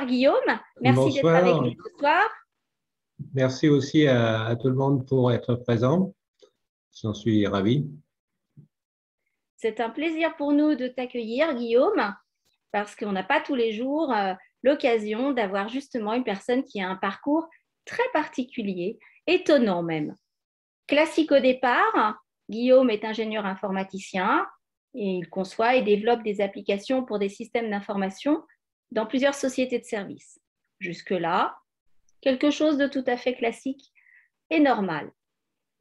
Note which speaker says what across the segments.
Speaker 1: Guillaume, merci d'être avec
Speaker 2: Bonsoir.
Speaker 1: nous ce soir.
Speaker 2: Merci aussi à tout le monde pour être présent. J'en suis ravi.
Speaker 1: C'est un plaisir pour nous de t'accueillir, Guillaume, parce qu'on n'a pas tous les jours l'occasion d'avoir justement une personne qui a un parcours très particulier, étonnant même. Classique au départ, Guillaume est ingénieur informaticien et il conçoit et développe des applications pour des systèmes d'information dans plusieurs sociétés de services. Jusque-là, quelque chose de tout à fait classique et normal.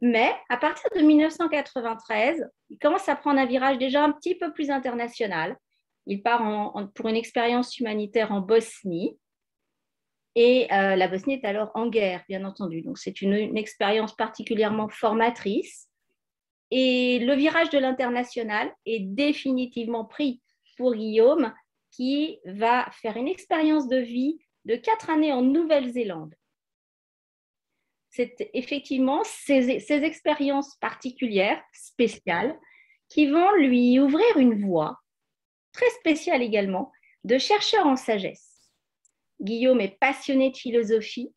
Speaker 1: Mais à partir de 1993, il commence à prendre un virage déjà un petit peu plus international. Il part pour une expérience humanitaire en Bosnie. Et la Bosnie est alors en guerre, bien entendu. Donc, c'est une expérience particulièrement formatrice. Et le virage de l'international est définitivement pris pour Guillaume, qui va faire une expérience de vie de 4 années en Nouvelle-Zélande. C'est effectivement ces expériences particulières, spéciales, qui vont lui ouvrir une voie très spéciale également de chercheur en sagesse. Guillaume est passionné de philosophie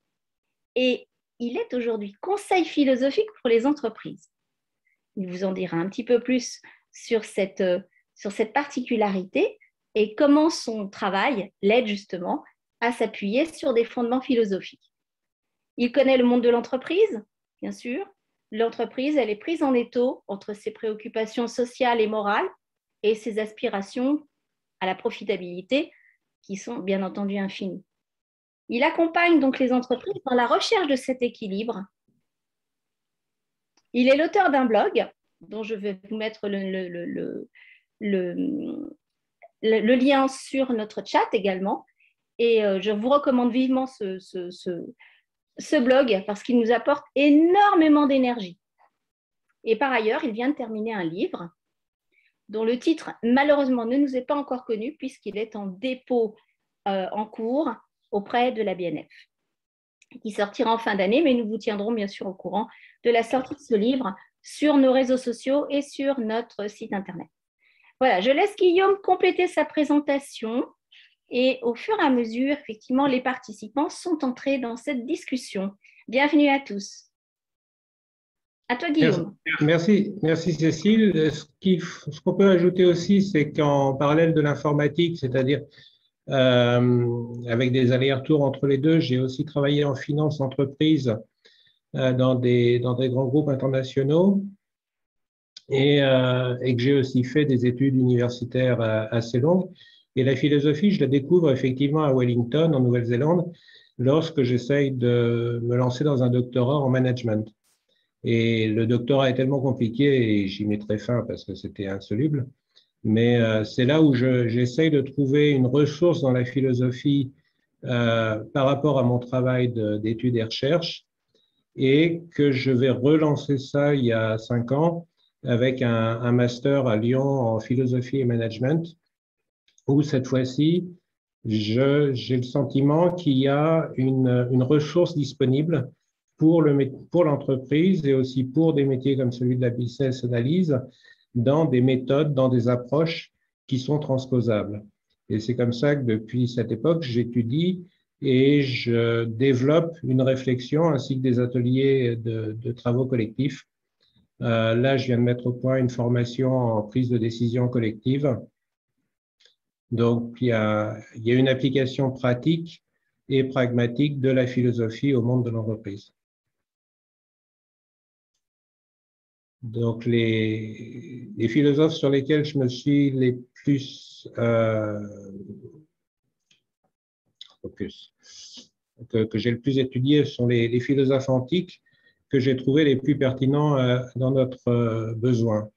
Speaker 1: et il est aujourd'hui conseil philosophique pour les entreprises. Il vous en dira un petit peu plus sur cette particularité et comment son travail l'aide justement à s'appuyer sur des fondements philosophiques. Il connaît le monde de l'entreprise, bien sûr. L'entreprise, elle est prise en étau entre ses préoccupations sociales et morales et ses aspirations à la profitabilité qui sont bien entendu infinies. Il accompagne donc les entreprises dans la recherche de cet équilibre. Il est l'auteur d'un blog dont je vais vous mettre le lien sur notre chat également. Et je vous recommande vivement ce blog parce qu'il nous apporte énormément d'énergie. Et par ailleurs, il vient de terminer un livre dont le titre, malheureusement, ne nous est pas encore connu puisqu'il est en dépôt en cours auprès de la BNF, qui sortira en fin d'année, mais nous vous tiendrons bien sûr au courant de la sortie de ce livre sur nos réseaux sociaux et sur notre site internet. Voilà, je laisse Guillaume compléter sa présentation. Et au fur et à mesure, effectivement, les participants sont entrés dans cette discussion. Bienvenue à tous. À toi, Guillaume.
Speaker 2: Merci Cécile. Ce qu'on peut ajouter aussi, c'est qu'en parallèle de l'informatique, c'est-à-dire avec des allers-retours entre les deux, j'ai aussi travaillé en finance entreprise dans des grands groupes internationaux et que j'ai aussi fait des études universitaires assez longues. Et la philosophie, je la découvre effectivement à Wellington, en Nouvelle-Zélande, lorsque j'essaye de me lancer dans un doctorat en management. Et le doctorat est tellement compliqué et j'y mettrai fin parce que c'était insoluble. Mais c'est là où j'essaye de trouver une ressource dans la philosophie par rapport à mon travail d'études et recherche et que je vais relancer ça il y a 5 ans avec un master à Lyon en philosophie et management où cette fois-ci, j'ai le sentiment qu'il y a une ressource disponible pour l'entreprise et aussi pour des métiers comme celui de la business analyse dans des méthodes, dans des approches qui sont transposables. Et c'est comme ça que depuis cette époque, j'étudie et je développe une réflexion ainsi que des ateliers de travaux collectifs. Là, je viens de mettre au point une formation en prise de décision collective. Donc, il y a une application pratique et pragmatique de la philosophie au monde de l'entreprise. Donc, les philosophes sur lesquels je me suis les plus que j'ai le plus étudié sont les philosophes antiques que j'ai trouvé les plus pertinents dans notre besoin.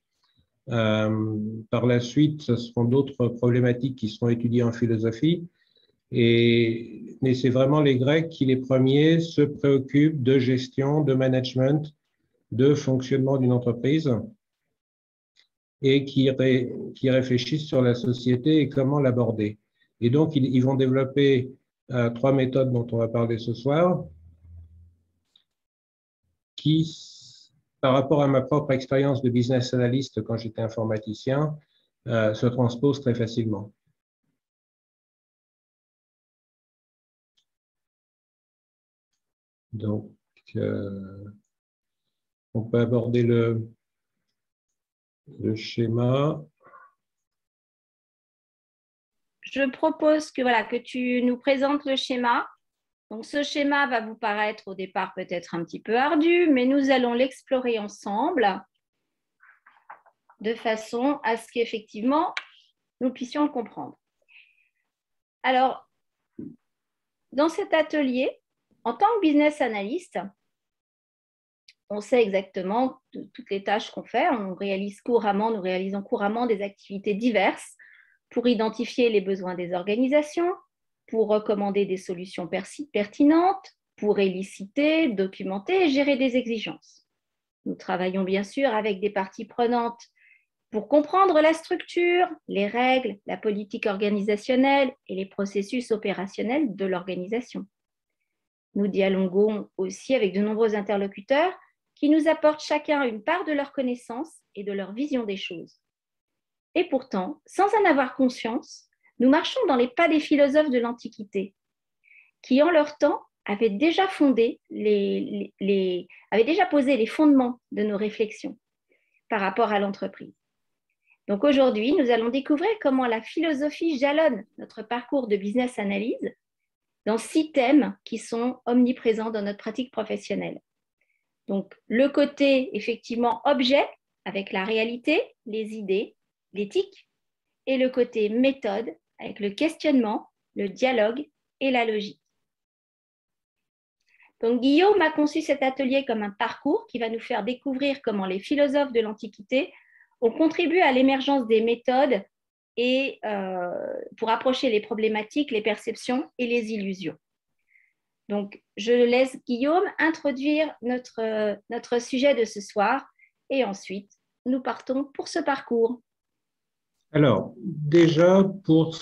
Speaker 2: Par la suite, ce seront d'autres problématiques qui seront étudiées en philosophie, mais c'est vraiment les Grecs qui, les premiers, se préoccupent de gestion, de management, de fonctionnement d'une entreprise et qui réfléchissent sur la société et comment l'aborder. Et donc, ils vont développer 3 méthodes dont on va parler ce soir, qui, par rapport à ma propre expérience de business analyst quand j'étais informaticien, se transposent très facilement. Donc, on peut aborder le schéma.
Speaker 1: Je propose que, voilà, que tu nous présentes le schéma. Donc, ce schéma va vous paraître au départ peut-être un petit peu ardu, mais nous allons l'explorer ensemble de façon à ce qu'effectivement, nous puissions le comprendre. Alors, dans cet atelier, en tant que business analyst, on sait exactement toutes les tâches qu'on fait. Nous réalisons couramment des activités diverses pour identifier les besoins des organisations, pour recommander des solutions pertinentes, pour éliciter, documenter et gérer des exigences. Nous travaillons bien sûr avec des parties prenantes pour comprendre la structure, les règles, la politique organisationnelle et les processus opérationnels de l'organisation. Nous dialoguons aussi avec de nombreux interlocuteurs qui nous apportent chacun une part de leur connaissance et de leur vision des choses. Et pourtant, sans en avoir conscience, nous marchons dans les pas des philosophes de l'Antiquité, qui en leur temps avaient déjà posé les fondements de nos réflexions par rapport à l'entreprise. Donc aujourd'hui, nous allons découvrir comment la philosophie jalonne notre parcours de business analyse dans 6 thèmes qui sont omniprésents dans notre pratique professionnelle. Donc, le côté, effectivement, objet, avec la réalité, les idées, l'éthique, et le côté méthode, avec le questionnement, le dialogue et la logique. Donc, Guillaume a conçu cet atelier comme un parcours qui va nous faire découvrir comment les philosophes de l'Antiquité ont contribué à l'émergence des méthodes et pour approcher les problématiques, les perceptions et les illusions. Donc, je laisse Guillaume introduire notre sujet de ce soir et ensuite, nous partons pour ce parcours.
Speaker 2: Alors, déjà, pour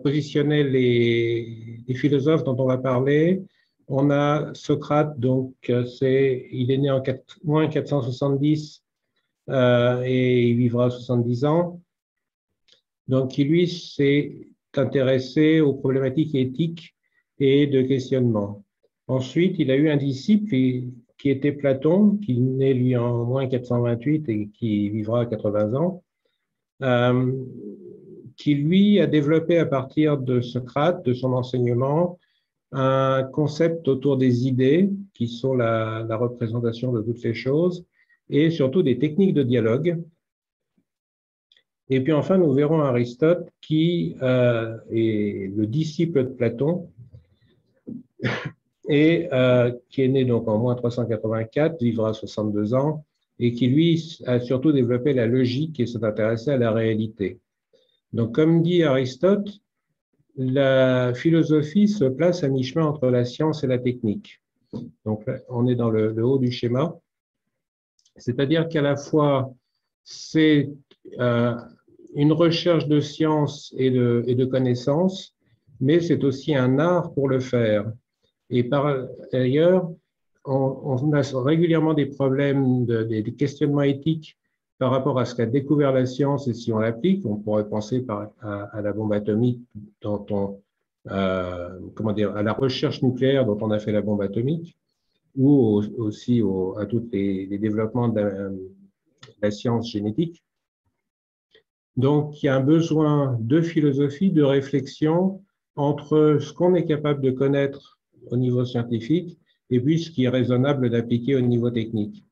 Speaker 2: positionner les philosophes dont on va parler, on a Socrate, donc il est né en moins 470 et il vivra 70 ans. Donc, qui lui s'est intéressé aux problématiques éthiques et de questionnement. Ensuite, il a eu un disciple qui était Platon, qui est né lui en moins 428 et qui vivra 80 ans, qui lui a développé à partir de Socrate, de son enseignement, un concept autour des idées, qui sont la représentation de toutes les choses, et surtout des techniques de dialogue. Et puis enfin, nous verrons Aristote, qui est le disciple de Platon, et qui est né donc en moins 384, vivra 62 ans, et qui lui a surtout développé la logique et s'est intéressé à la réalité. Donc, comme dit Aristote, la philosophie se place à mi-chemin entre la science et la technique. Donc, on est dans le haut du schéma, c'est-à-dire qu'à la fois, c'est une recherche de science et de connaissances, mais c'est aussi un art pour le faire. Et par ailleurs, on a régulièrement des problèmes, des questionnements éthiques par rapport à ce qu'a découvert la science et si on l'applique. On pourrait penser à la bombe atomique, à la recherche nucléaire dont on a fait la bombe atomique, ou aussi à tous les développements de la science génétique. Donc, il y a un besoin de philosophie, de réflexion entre ce qu'on est capable de connaître au niveau scientifique et puis ce qui est raisonnable d'appliquer au niveau technique.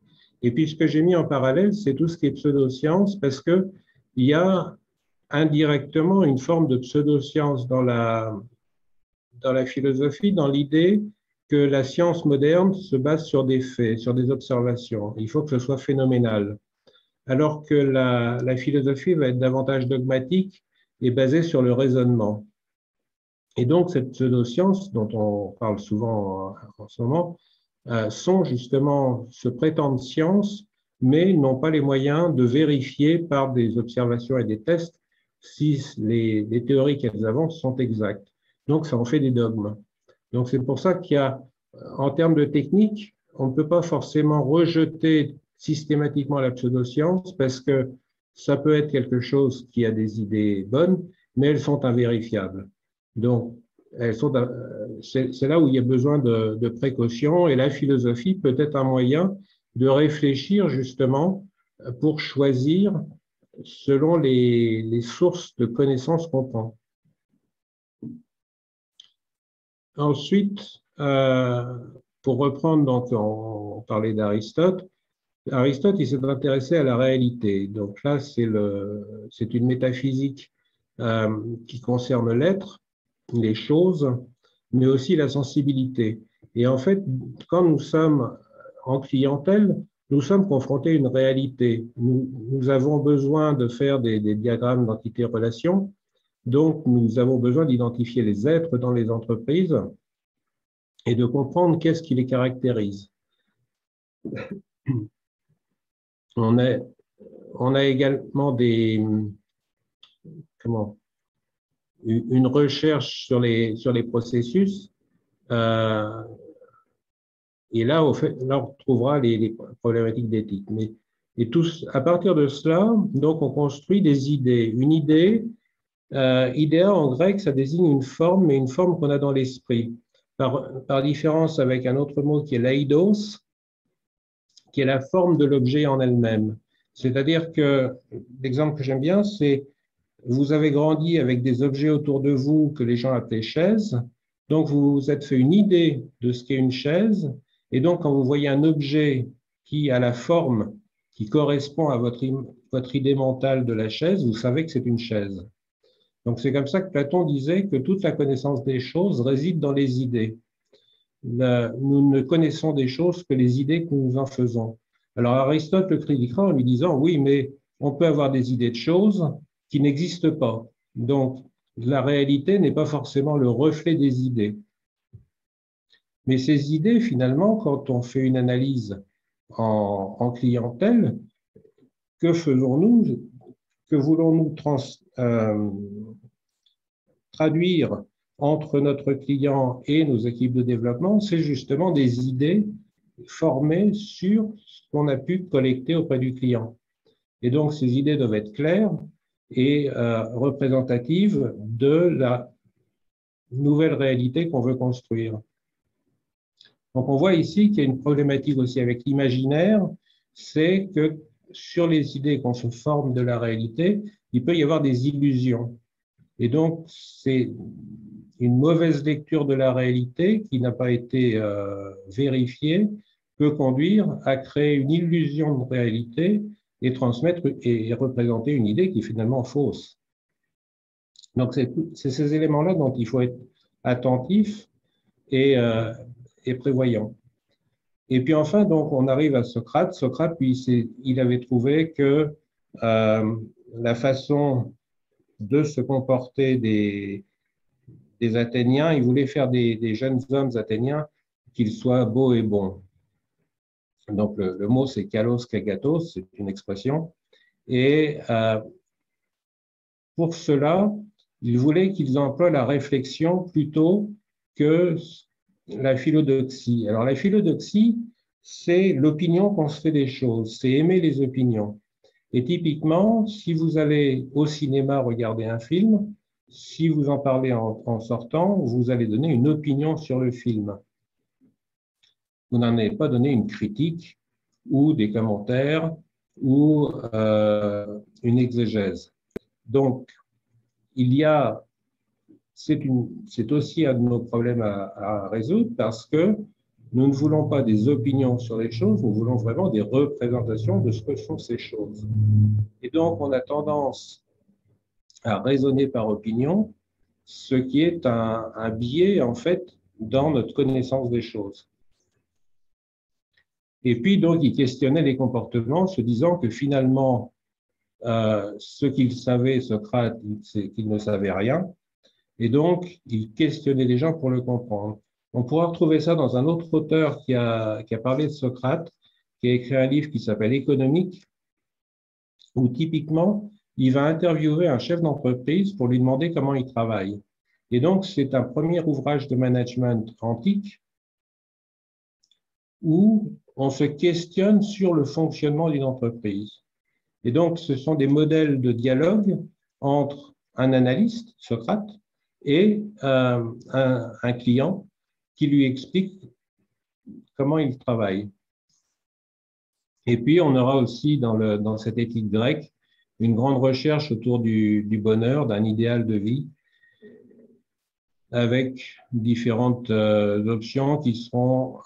Speaker 2: Et puis, ce que j'ai mis en parallèle, c'est tout ce qui est pseudoscience, parce qu'il y a indirectement une forme de pseudoscience dans la philosophie, dans l'idée que la science moderne se base sur des faits, sur des observations. Il faut que ce soit phénoménal. Alors que la philosophie va être davantage dogmatique et basée sur le raisonnement. Et donc, cette pseudo-science dont on parle souvent en ce moment, se prétendent sciences, mais n'ont pas les moyens de vérifier par des observations et des tests si les théories qu'elles avancent sont exactes. Donc, ça en fait des dogmes. Donc, c'est pour ça qu'il y a, en termes de technique, on ne peut pas forcément rejeter systématiquement la pseudoscience parce que ça peut être quelque chose qui a des idées bonnes, mais elles sont invérifiables. Donc, c'est là où il y a besoin de précaution, et la philosophie peut être un moyen de réfléchir justement pour choisir selon les sources de connaissances qu'on prend. Ensuite, pour reprendre, donc, on parlait d'Aristote. Aristote, il s'est intéressé à la réalité. Donc là, c'est une métaphysique qui concerne l'être, les choses, mais aussi la sensibilité. Et en fait, quand nous sommes en clientèle, nous sommes confrontés à une réalité. Nous avons besoin de faire des diagrammes d'entité-relation. Donc, nous avons besoin d'identifier les êtres dans les entreprises et de comprendre qu'est-ce qui les caractérise. On a également une recherche sur les processus. Et là, on retrouvera les problématiques d'éthique. À partir de cela, donc, on construit des idées. Une idée, idéa en grec, ça désigne une forme, mais une forme qu'on a dans l'esprit. Par différence avec un autre mot qui est l'eidos, qui est la forme de l'objet en elle-même. C'est-à-dire que l'exemple que j'aime bien, c'est vous avez grandi avec des objets autour de vous que les gens appelaient chaises, donc vous vous êtes fait une idée de ce qu'est une chaise, et donc quand vous voyez un objet qui a la forme qui correspond à votre idée mentale de la chaise, vous savez que c'est une chaise. Donc c'est comme ça que Platon disait que toute la connaissance des choses réside dans les idées. Nous ne connaissons des choses que les idées que nous en faisons. Alors Aristote le critiquera en lui disant, oui, mais on peut avoir des idées de choses qui n'existent pas. Donc, la réalité n'est pas forcément le reflet des idées. Mais ces idées, finalement, quand on fait une analyse en clientèle, que faisons-nous? Que voulons-nous traduire entre notre client et nos équipes de développement? C'est justement des idées formées sur ce qu'on a pu collecter auprès du client. Et donc, ces idées doivent être claires et représentatives de la nouvelle réalité qu'on veut construire. Donc, on voit ici qu'il y a une problématique aussi avec l'imaginaire, c'est que sur les idées qu'on se forme de la réalité, il peut y avoir des illusions. Et donc, c'est une mauvaise lecture de la réalité qui n'a pas été vérifiée, peut conduire à créer une illusion de réalité et transmettre et représenter une idée qui est finalement fausse. Donc, c'est ces éléments-là dont il faut être attentif et prévoyant. Et puis enfin, donc, on arrive à Socrate. Socrate, lui, il avait trouvé que la façon de se comporter des Athéniens, il voulait faire des jeunes hommes athéniens qu'ils soient beaux et bons. Donc, le mot, c'est kalos kagatos, c'est une expression. Et pour cela, il voulait qu'ils emploient la réflexion plutôt que la philodoxie. Alors, la philodoxie, c'est l'opinion qu'on se fait des choses, c'est aimer les opinions. Et typiquement, si vous allez au cinéma regarder un film, si vous en parlez en sortant, vous allez donner une opinion sur le film. Vous n'en avez pas donné une critique ou des commentaires ou une exégèse. Donc, c'est aussi un de nos problèmes à résoudre parce que nous ne voulons pas des opinions sur les choses, nous voulons vraiment des représentations de ce que sont ces choses. Et donc, on a tendance à raisonner par opinion, ce qui est un biais, en fait, dans notre connaissance des choses. Et puis, donc, il questionnait les comportements, se disant que finalement, ce qu'il savait, Socrate, c'est qu'il ne savait rien. Et donc, il questionnait les gens pour le comprendre. On pourra retrouver ça dans un autre auteur qui a parlé de Socrate, qui a écrit un livre qui s'appelle Économique, où typiquement, il va interviewer un chef d'entreprise pour lui demander comment il travaille. Et donc, c'est un premier ouvrage de management antique où on se questionne sur le fonctionnement d'une entreprise. Et donc, ce sont des modèles de dialogue entre un analyste, Socrate, et un client qui lui explique comment il travaille. Et puis, on aura aussi dans cette éthique grecque une grande recherche autour du bonheur, d'un idéal de vie, avec différentes options qui seront,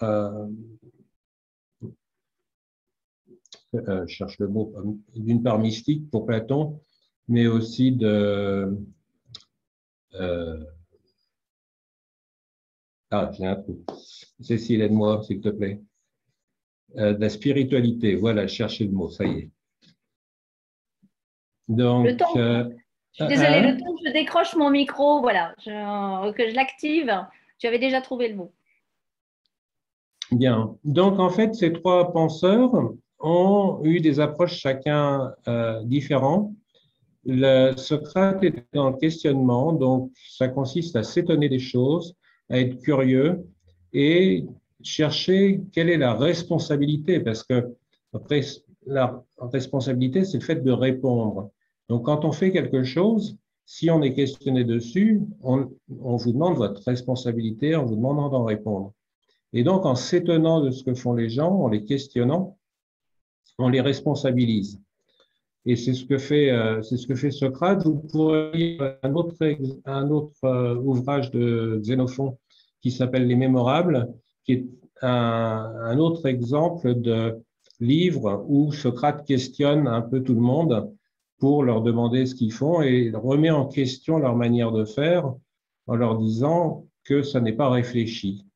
Speaker 2: je cherche le mot, d'une part mystique pour Platon, mais aussi j'ai un trou. Cécile, aide-moi, s'il te plaît. De la spiritualité, voilà, cherchez le mot, ça y est. Donc,
Speaker 1: Le temps, je suis désolée, le temps que je décroche mon micro, voilà, que je l'active, tu avais déjà trouvé le mot.
Speaker 2: bien. Donc, en fait, ces trois penseurs ont eu des approches chacun différentes. Socrate est dans le questionnement, donc ça consiste à s'étonner des choses, à être curieux et chercher quelle est la responsabilité, parce que après, la responsabilité, c'est le fait de répondre. Donc, quand on fait quelque chose, si on est questionné dessus, on vous demande votre responsabilité en vous demandant d'en répondre. Et donc, en s'étonnant de ce que font les gens, en les questionnant, on les responsabilise. Et c'est ce que fait Socrate. Vous pourriez lire un autre ouvrage de Xénophon qui s'appelle Les Mémorables, qui est un autre exemple de livre où Socrate questionne un peu tout le monde pour leur demander ce qu'ils font et remet en question leur manière de faire en leur disant que ça n'est pas réfléchi.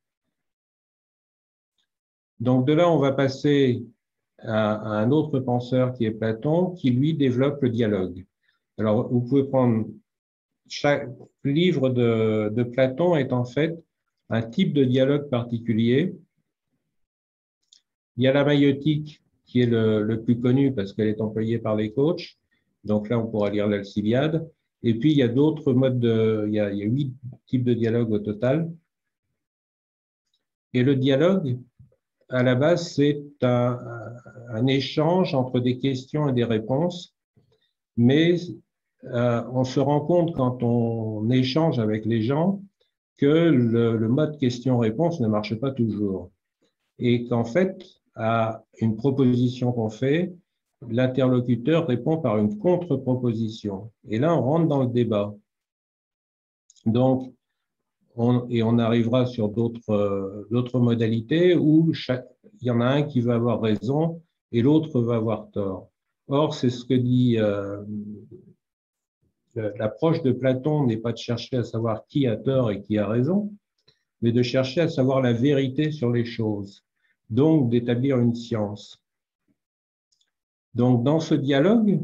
Speaker 2: Donc de là, on va passer à un autre penseur qui est Platon, qui lui développe le dialogue. Alors, vous pouvez prendre chaque livre de Platon est en fait un type de dialogue particulier. Il y a la maïeutique qui est le plus connu parce qu'elle est employée par les coachs. Donc là, on pourra lire l'Alcibiade. Et puis, il y a d'autres modes il y a 8 types de dialogue au total. Et le dialogue, à la base, c'est un échange entre des questions et des réponses, mais on se rend compte quand on échange avec les gens que le mode question-réponse ne marche pas toujours et qu'en fait, à une proposition qu'on fait, l'interlocuteur répond par une contre-proposition. Et là, on rentre dans le débat. Donc, on arrivera sur d'autres modalités où il y en a un qui va avoir raison et l'autre va avoir tort. Or, c'est ce que dit l'approche de Platon n'est pas de chercher à savoir qui a tort et qui a raison, mais de chercher à savoir la vérité sur les choses, donc d'établir une science. Donc, dans ce dialogue,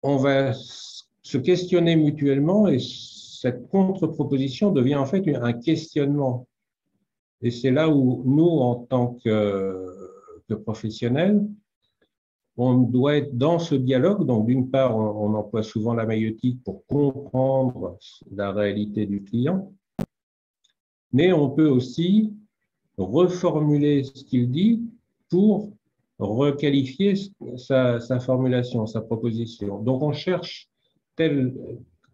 Speaker 2: on va se questionner mutuellement et cette contre-proposition devient en fait un questionnement. Et c'est là où nous, en tant que professionnels, on doit être dans ce dialogue. Donc, d'une part, on emploie souvent la maïeutique pour comprendre la réalité du client, mais on peut aussi reformuler ce qu'il dit pour requalifier sa formulation, sa proposition. Donc, on cherche, tel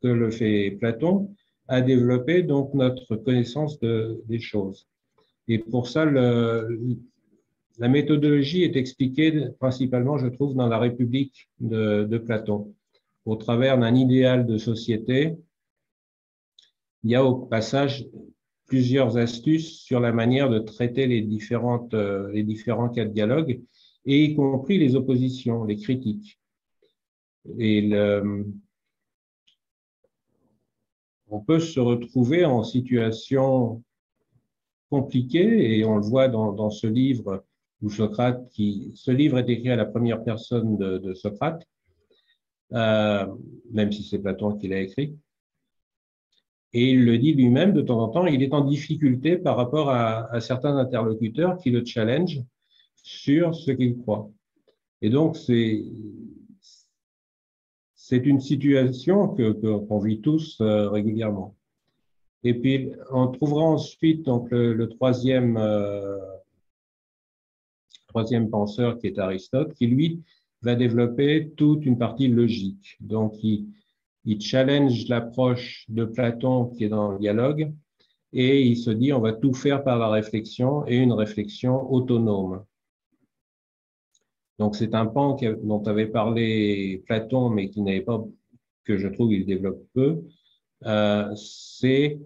Speaker 2: que le fait Platon, à développer donc notre connaissance des choses. Et pour ça, la méthodologie est expliquée principalement, je trouve, dans la République de Platon, au travers d'un idéal de société. Il y a au passage plusieurs astuces sur la manière de traiter les différents cas de dialogue, et y compris les oppositions, les critiques. Et on peut se retrouver en situation compliquée, et on le voit dans ce livre où ce livre est écrit à la première personne de Socrate, même si c'est Platon qui l'a écrit. Et il le dit lui-même, de temps en temps, il est en difficulté par rapport à certains interlocuteurs qui le challenge sur ce qu'il croit. Et donc, c'est une situation qu'on vit tous régulièrement. Et puis, on trouvera ensuite donc, le troisième penseur qui est Aristote, qui lui va développer toute une partie logique. Donc, il challenge l'approche de Platon qui est dans le dialogue et il se dit on va tout faire par la réflexion et une réflexion autonome. Donc c'est un pan dont avait parlé Platon mais qui n'avait pas, que je trouve il développe peu. C'est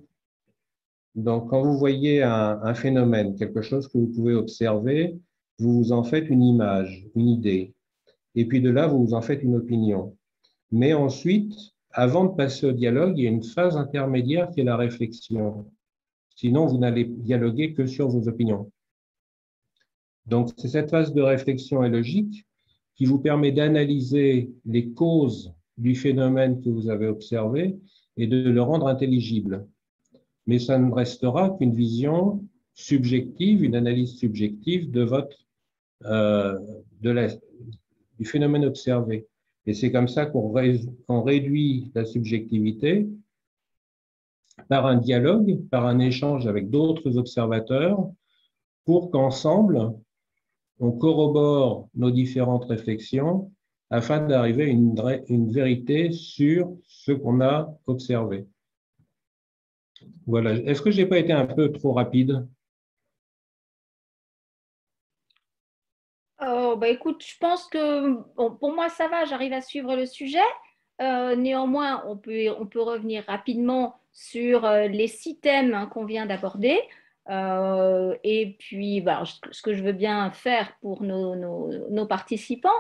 Speaker 2: donc quand vous voyez un phénomène, quelque chose que vous pouvez observer, vous en faites une image, une idée. Et puis de là, vous en faites une opinion. Mais ensuite, avant de passer au dialogue, il y a une phase intermédiaire qui est la réflexion. Sinon, vous n'allez dialoguer que sur vos opinions. Donc, c'est cette phase de réflexion et logique qui vous permet d'analyser les causes du phénomène que vous avez observé et de le rendre intelligible. Mais ça ne restera qu'une vision subjective, une analyse subjective de du phénomène observé. Et c'est comme ça qu'on réduit la subjectivité par un dialogue, par un échange avec d'autres observateurs, pour qu'ensemble, on corrobore nos différentes réflexions afin d'arriver à une vérité sur ce qu'on a observé. Voilà. Est-ce que je n'ai pas été un peu trop rapide?
Speaker 1: Écoute, je pense que bon, pour moi, ça va, j'arrive à suivre le sujet. Néanmoins, on peut revenir rapidement sur les 6 thèmes hein, qu'on vient d'aborder. Et puis, ce que je veux bien faire pour nos participants.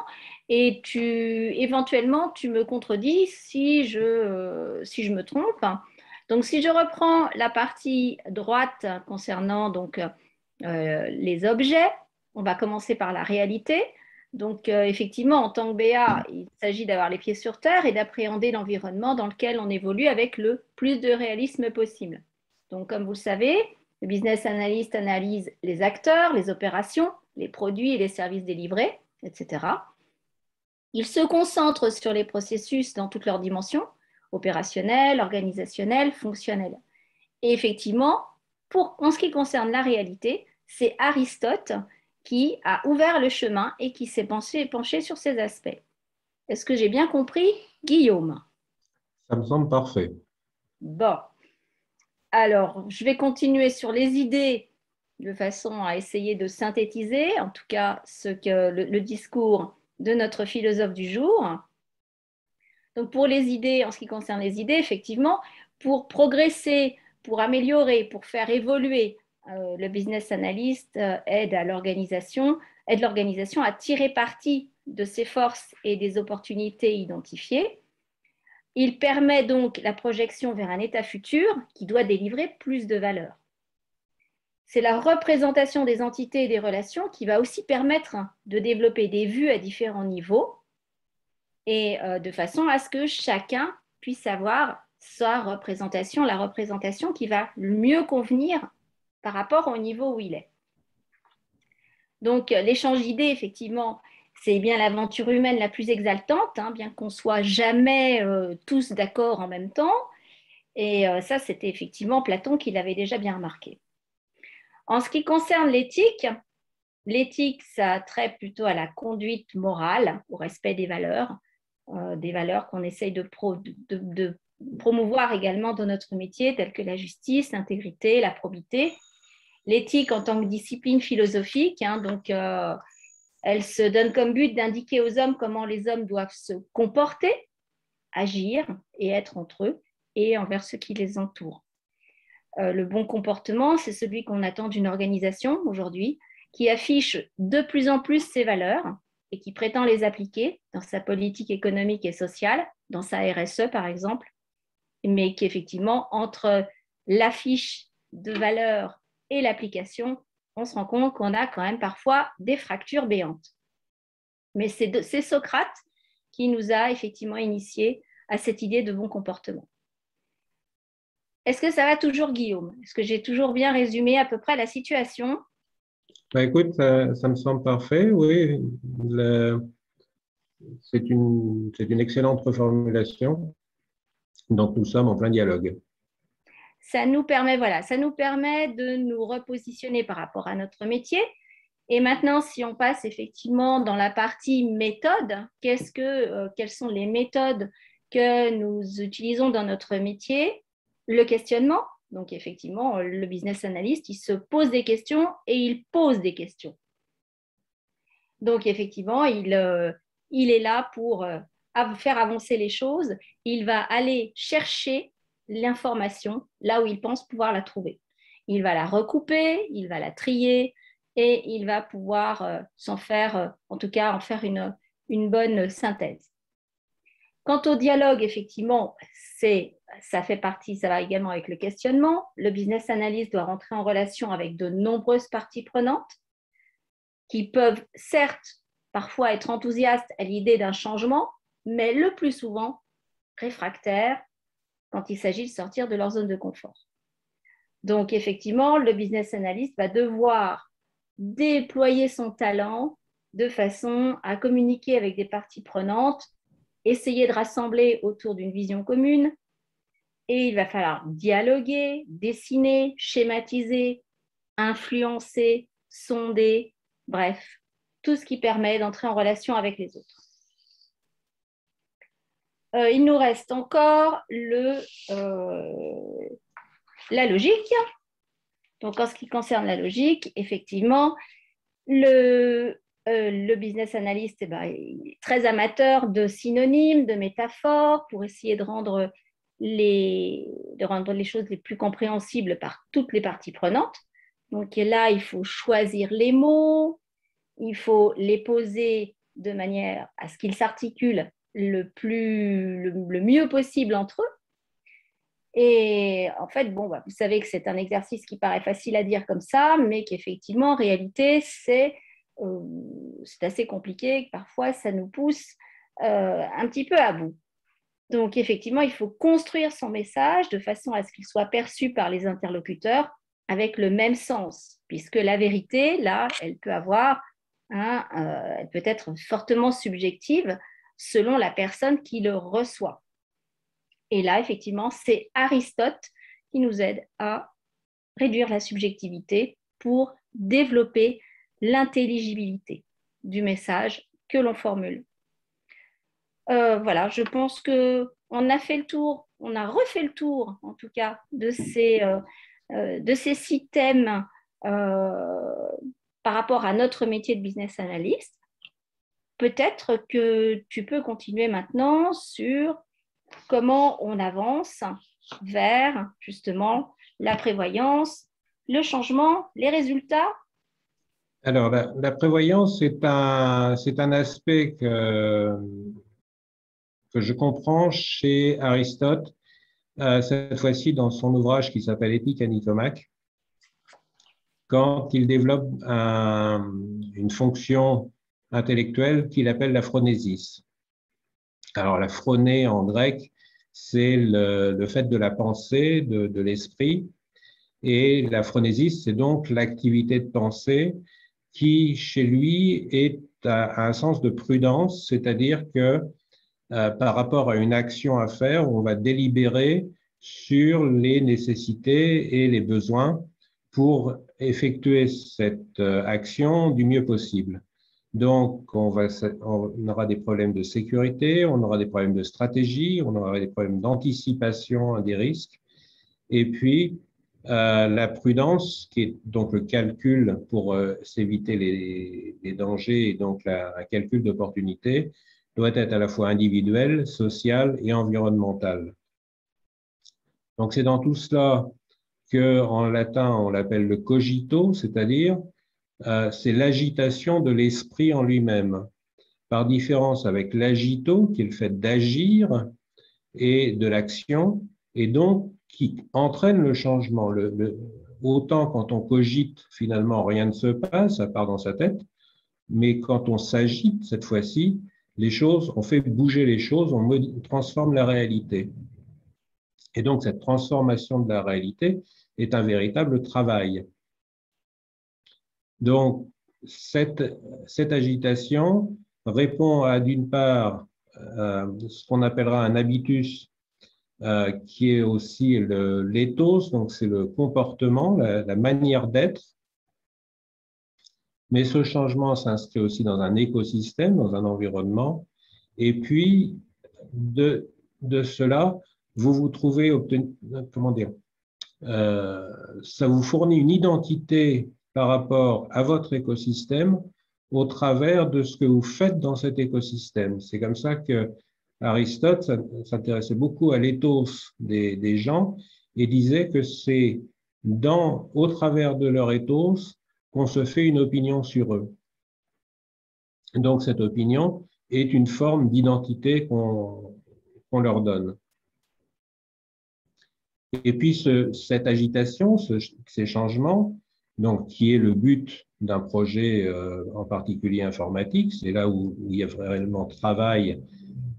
Speaker 1: Et éventuellement, tu me contredis si je me trompe. Donc, si je reprends la partie droite concernant donc, les objets, on va commencer par la réalité. Donc, effectivement, en tant que BA, il s'agit d'avoir les pieds sur terre et d'appréhender l'environnement dans lequel on évolue avec le plus de réalisme possible. Donc, comme vous le savez, le business analyst analyse les acteurs, les opérations, les produits et les services délivrés, etc. Il se concentre sur les processus dans toutes leurs dimensions, opérationnelles, organisationnelles, fonctionnelles. Et effectivement, en ce qui concerne la réalité, c'est Aristote qui a ouvert le chemin et qui s'est penché sur ces aspects. Est-ce que j'ai bien compris, Guillaume?
Speaker 2: Ça me semble parfait.
Speaker 1: Bon, alors je vais continuer sur les idées de façon à essayer de synthétiser, en tout cas le discours de notre philosophe du jour. Donc pour les idées, en ce qui concerne les idées, effectivement, pour progresser, pour améliorer, pour faire évoluer, le business analyst aide l'organisation à tirer parti de ses forces et des opportunités identifiées. Il permet donc la projection vers un état futur qui doit délivrer plus de valeur. C'est la représentation des entités et des relations qui va aussi permettre de développer des vues à différents niveaux et de façon à ce que chacun puisse avoir sa représentation, la représentation qui va le mieux convenir par rapport au niveau où il est. Donc, l'échange d'idées, effectivement, c'est bien l'aventure humaine la plus exaltante, hein, bien qu'on soit jamais tous d'accord en même temps. Et ça, c'était effectivement Platon qui l'avait déjà bien remarqué. En ce qui concerne l'éthique, ça a trait plutôt à la conduite morale, au respect des valeurs qu'on essaye de promouvoir également dans notre métier, telles que la justice, l'intégrité, la probité. L'éthique en tant que discipline philosophique, hein, donc elle se donne comme but d'indiquer aux hommes comment les hommes doivent se comporter, agir et être entre eux et envers ceux qui les entourent. Le bon comportement, c'est celui qu'on attend d'une organisation aujourd'hui, qui affiche de plus en plus ses valeurs et qui prétend les appliquer dans sa politique économique et sociale, dans sa RSE par exemple, mais qui effectivement, entre l'affiche de valeurs et l'application, on se rend compte qu'on a quand même parfois des fractures béantes. Mais c'est Socrate qui nous a effectivement initiés à cette idée de bon comportement. Est-ce que ça va toujours, Guillaume? Est-ce que j'ai toujours bien résumé à peu près la situation?
Speaker 2: Écoute, ça me semble parfait, oui. C'est une excellente reformulation. Donc, nous sommes en plein dialogue.
Speaker 1: Ça nous permet de nous repositionner par rapport à notre métier. Et maintenant, si on passe effectivement dans la partie méthode, quelles sont les méthodes que nous utilisons dans notre métier, le questionnement. Donc, effectivement, le business analyst, il se pose des questions et il pose des questions. Donc, effectivement, il est là pour faire avancer les choses. Il va aller chercher l'information là où il pense pouvoir la trouver. Il va la recouper, il va la trier et il va pouvoir s'en faire, en tout cas, en faire une bonne synthèse. Quant au dialogue, effectivement, ça fait partie, ça va également avec le questionnement. Le business analyst doit rentrer en relation avec de nombreuses parties prenantes qui peuvent certes parfois être enthousiastes à l'idée d'un changement, mais le plus souvent réfractaires quand il s'agit de sortir de leur zone de confort. Donc effectivement, le business analyst va devoir déployer son talent de façon à communiquer avec des parties prenantes, essayer de rassembler autour d'une vision commune, et il va falloir dialoguer, dessiner, schématiser, influencer, sonder, bref, tout ce qui permet d'entrer en relation avec les autres. Il nous reste encore la logique. Donc, en ce qui concerne la logique, effectivement, le business analyst est très amateur de synonymes, de métaphores pour essayer de rendre les choses les plus compréhensibles par toutes les parties prenantes. Donc là, il faut choisir les mots, il faut les poser de manière à ce qu'ils s'articulent le mieux possible entre eux. Et en fait, bon, vous savez que c'est un exercice qui paraît facile à dire comme ça, mais qu'effectivement, en réalité, c'est assez compliqué, que parfois, ça nous pousse un petit peu à bout. Donc, effectivement, il faut construire son message de façon à ce qu'il soit perçu par les interlocuteurs avec le même sens, puisque la vérité, là, elle peut elle peut être fortement subjective selon la personne qui le reçoit. Et là, effectivement, c'est Aristote qui nous aide à réduire la subjectivité pour développer l'intelligibilité du message que l'on formule. Voilà, je pense qu'on a fait le tour, on a refait le tour, en tout cas, de ces 6 thèmes par rapport à notre métier de business analyst. Peut-être que tu peux continuer maintenant sur comment on avance vers justement la prévoyance, le changement, les résultats.
Speaker 2: Alors, la prévoyance, c'est un aspect que je comprends chez Aristote, cette fois-ci dans son ouvrage qui s'appelle Éthique à Nicomaque, quand il développe une fonction intellectuelle qu'il appelle la phronésis. Alors, la phronée en grec, c'est le fait de la pensée, de l'esprit, et la phronésis, c'est donc l'activité de pensée qui, chez lui, a un sens de prudence, c'est-à-dire que par rapport à une action à faire, on va délibérer sur les nécessités et les besoins pour effectuer cette action du mieux possible. Donc, on aura des problèmes de sécurité, on aura des problèmes de stratégie, on aura des problèmes d'anticipation des risques. Et puis, la prudence, qui est donc le calcul pour s'éviter les dangers et donc un calcul d'opportunité, doit être à la fois individuel, social et environnemental. Donc, c'est dans tout cela qu'en latin, on l'appelle le cogito, c'est-à-dire c'est l'agitation de l'esprit en lui-même, par différence avec l'agito, qui est le fait d'agir et de l'action, et donc qui entraîne le changement. Autant quand on cogite, finalement, rien ne se passe, à part dans sa tête, mais quand on s'agite, cette fois-ci, on fait bouger les choses, on transforme la réalité. Et donc, cette transformation de la réalité est un véritable travail. Donc, cette agitation répond à, d'une part, ce qu'on appellera un habitus, qui est aussi l'éthos, donc c'est le comportement, la manière d'être. Mais ce changement s'inscrit aussi dans un écosystème, dans un environnement. Et puis, de cela, vous vous trouvez comment dire, ça vous fournit une identité par rapport à votre écosystème au travers de ce que vous faites dans cet écosystème. C'est comme ça que Aristote s'intéressait beaucoup à l'éthos des gens et disait que c'est au travers de leur ethos qu'on se fait une opinion sur eux. Donc, cette opinion est une forme d'identité qu'on leur donne. Et puis, cette agitation, ces changements, donc, qui est le but d'un projet en particulier informatique, c'est là où il y a vraiment travail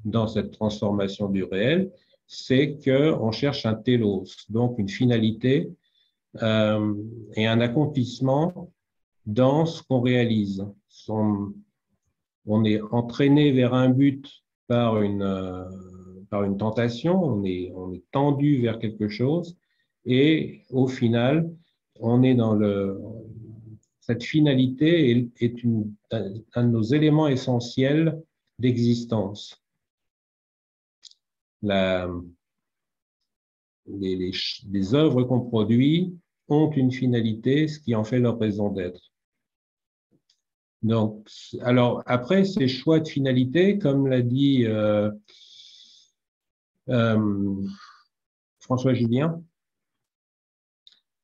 Speaker 2: dans cette transformation du réel, c'est qu'on cherche un télos, donc une finalité et un accomplissement dans ce qu'on réalise. On est entraîné vers un but par une tentation, on est tendu vers quelque chose et au final, on est dans cette finalité est un de nos éléments essentiels d'existence. Les œuvres qu'on produit ont une finalité, ce qui en fait leur raison d'être. Donc, alors après, ces choix de finalité, comme l'a dit François Julien,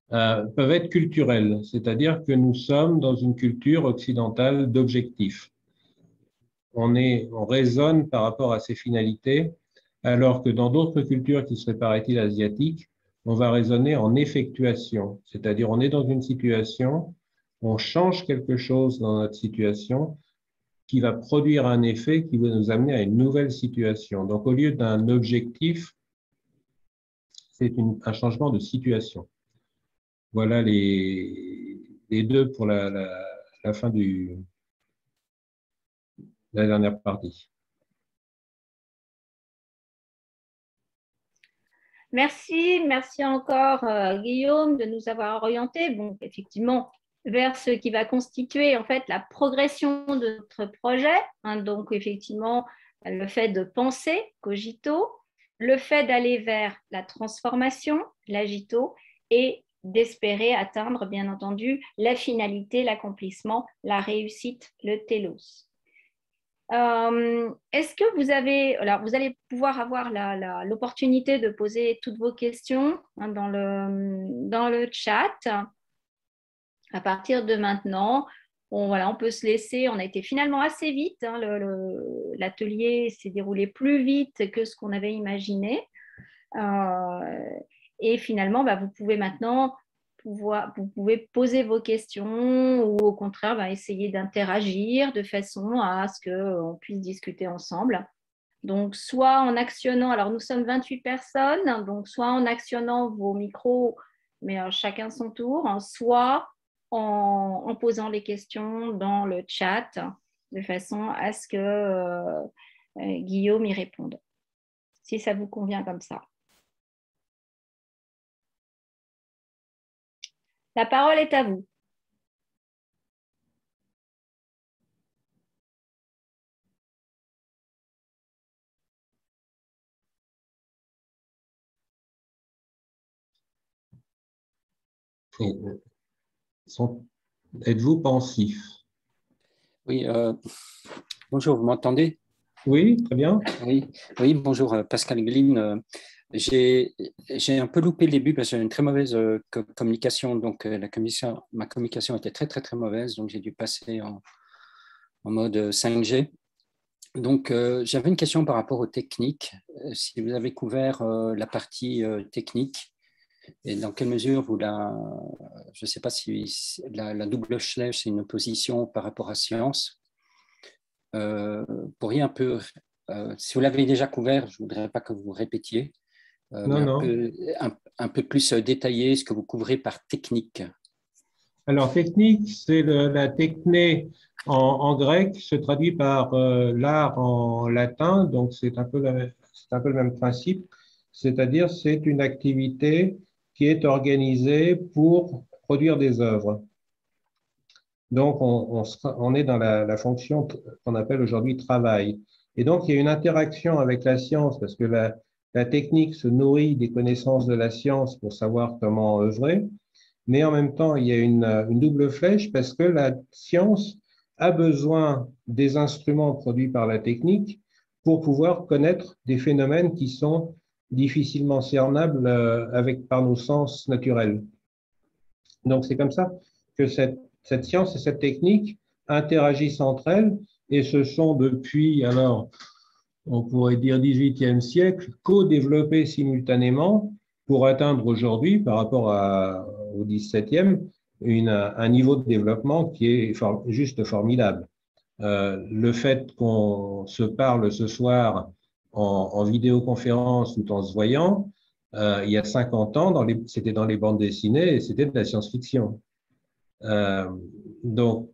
Speaker 2: peuvent être culturels, c'est-à-dire que nous sommes dans une culture occidentale d'objectifs. On raisonne par rapport à ces finalités, alors que dans d'autres cultures qui seraient, paraît-il, asiatiques, on va raisonner en effectuation, c'est-à-dire on est dans une situation, on change quelque chose dans notre situation qui va produire un effet qui va nous amener à une nouvelle situation. Donc, au lieu d'un objectif, c'est un changement de situation. Voilà les deux pour la fin de la dernière partie.
Speaker 1: Merci encore Guillaume de nous avoir orientés, bon, effectivement, vers ce qui va constituer en fait la progression de notre projet. Hein, donc effectivement, le fait de penser, cogito, le fait d'aller vers la transformation, l'agito, et d'espérer atteindre, bien entendu, la finalité, l'accomplissement, la réussite, le telos. Est-ce que vous avez, alors vous allez pouvoir avoir l'opportunité de poser toutes vos questions hein, dans le chat à partir de maintenant. On peut se laisser, on a été finalement assez vite, hein, l'atelier s'est déroulé plus vite que ce qu'on avait imaginé. Et finalement, vous pouvez maintenant vous pouvez poser vos questions ou au contraire essayer d'interagir de façon à ce qu'on puisse discuter ensemble. Donc, soit en actionnant, alors nous sommes 28 personnes, donc soit en actionnant vos micros, mais chacun son tour, hein, soit en posant les questions dans le chat de façon à ce que Guillaume y réponde, si ça vous convient comme ça. La parole est à vous.
Speaker 2: Êtes-vous pensif?
Speaker 3: Oui, bonjour, vous m'entendez?
Speaker 2: Oui, très bien.
Speaker 3: Oui, bonjour, Pascal Gline. J'ai un peu loupé le début parce que j'ai une très mauvaise communication, donc ma communication était très, très, très mauvaise, donc j'ai dû passer en mode 5G. Donc, j'avais une question par rapport aux techniques. Si vous avez couvert la partie technique, et dans quelle mesure je ne sais pas si la double slèche, c'est une opposition par rapport à science. Pourriez un peu, si vous l'avez déjà couvert, je ne voudrais pas que vous répétiez, un peu plus détaillé ce que vous couvrez par technique.
Speaker 2: Alors, technique, c'est la techné en grec, se traduit par l'art en latin, donc c'est un peu le même principe, c'est-à-dire c'est une activité qui est organisée pour produire des œuvres. Donc, on est dans la fonction qu'on appelle aujourd'hui travail. Et donc, il y a une interaction avec la science, parce que la technique se nourrit des connaissances de la science pour savoir comment œuvrer, mais en même temps, il y a une double flèche parce que la science a besoin des instruments produits par la technique pour pouvoir connaître des phénomènes qui sont difficilement cernables par nos sens naturels. Donc, c'est comme ça que cette science et cette technique interagissent entre elles et se sont depuis, alors, on pourrait dire 18e siècle, co-développées simultanément pour atteindre aujourd'hui, par rapport au 17e, un niveau de développement qui est juste formidable. Le fait qu'on se parle ce soir en vidéoconférence tout en se voyant, il y a 50 ans, c'était dans les bandes dessinées et c'était de la science-fiction. Donc,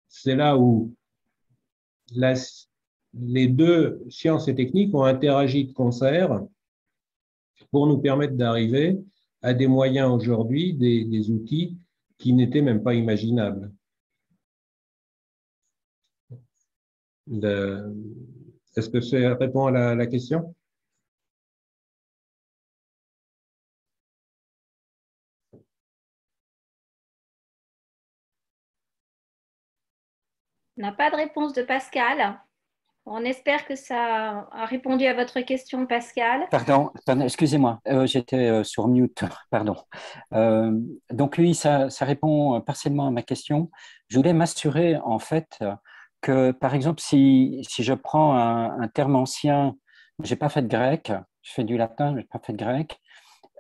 Speaker 2: c'est là où les deux sciences et techniques ont interagi de concert pour nous permettre d'arriver à des moyens aujourd'hui, des outils qui n'étaient même pas imaginables. Est-ce que ça répond à la question?
Speaker 1: On n'a pas de réponse de Pascal. On espère que ça a répondu à votre question, Pascal.
Speaker 3: Pardon, excusez-moi, j'étais sur mute, pardon. Donc oui, ça répond partiellement à ma question. Je voulais m'assurer en fait que, par exemple, si je prends un terme ancien, je n'ai pas fait de grec, je fais du latin, je n'ai pas fait de grec,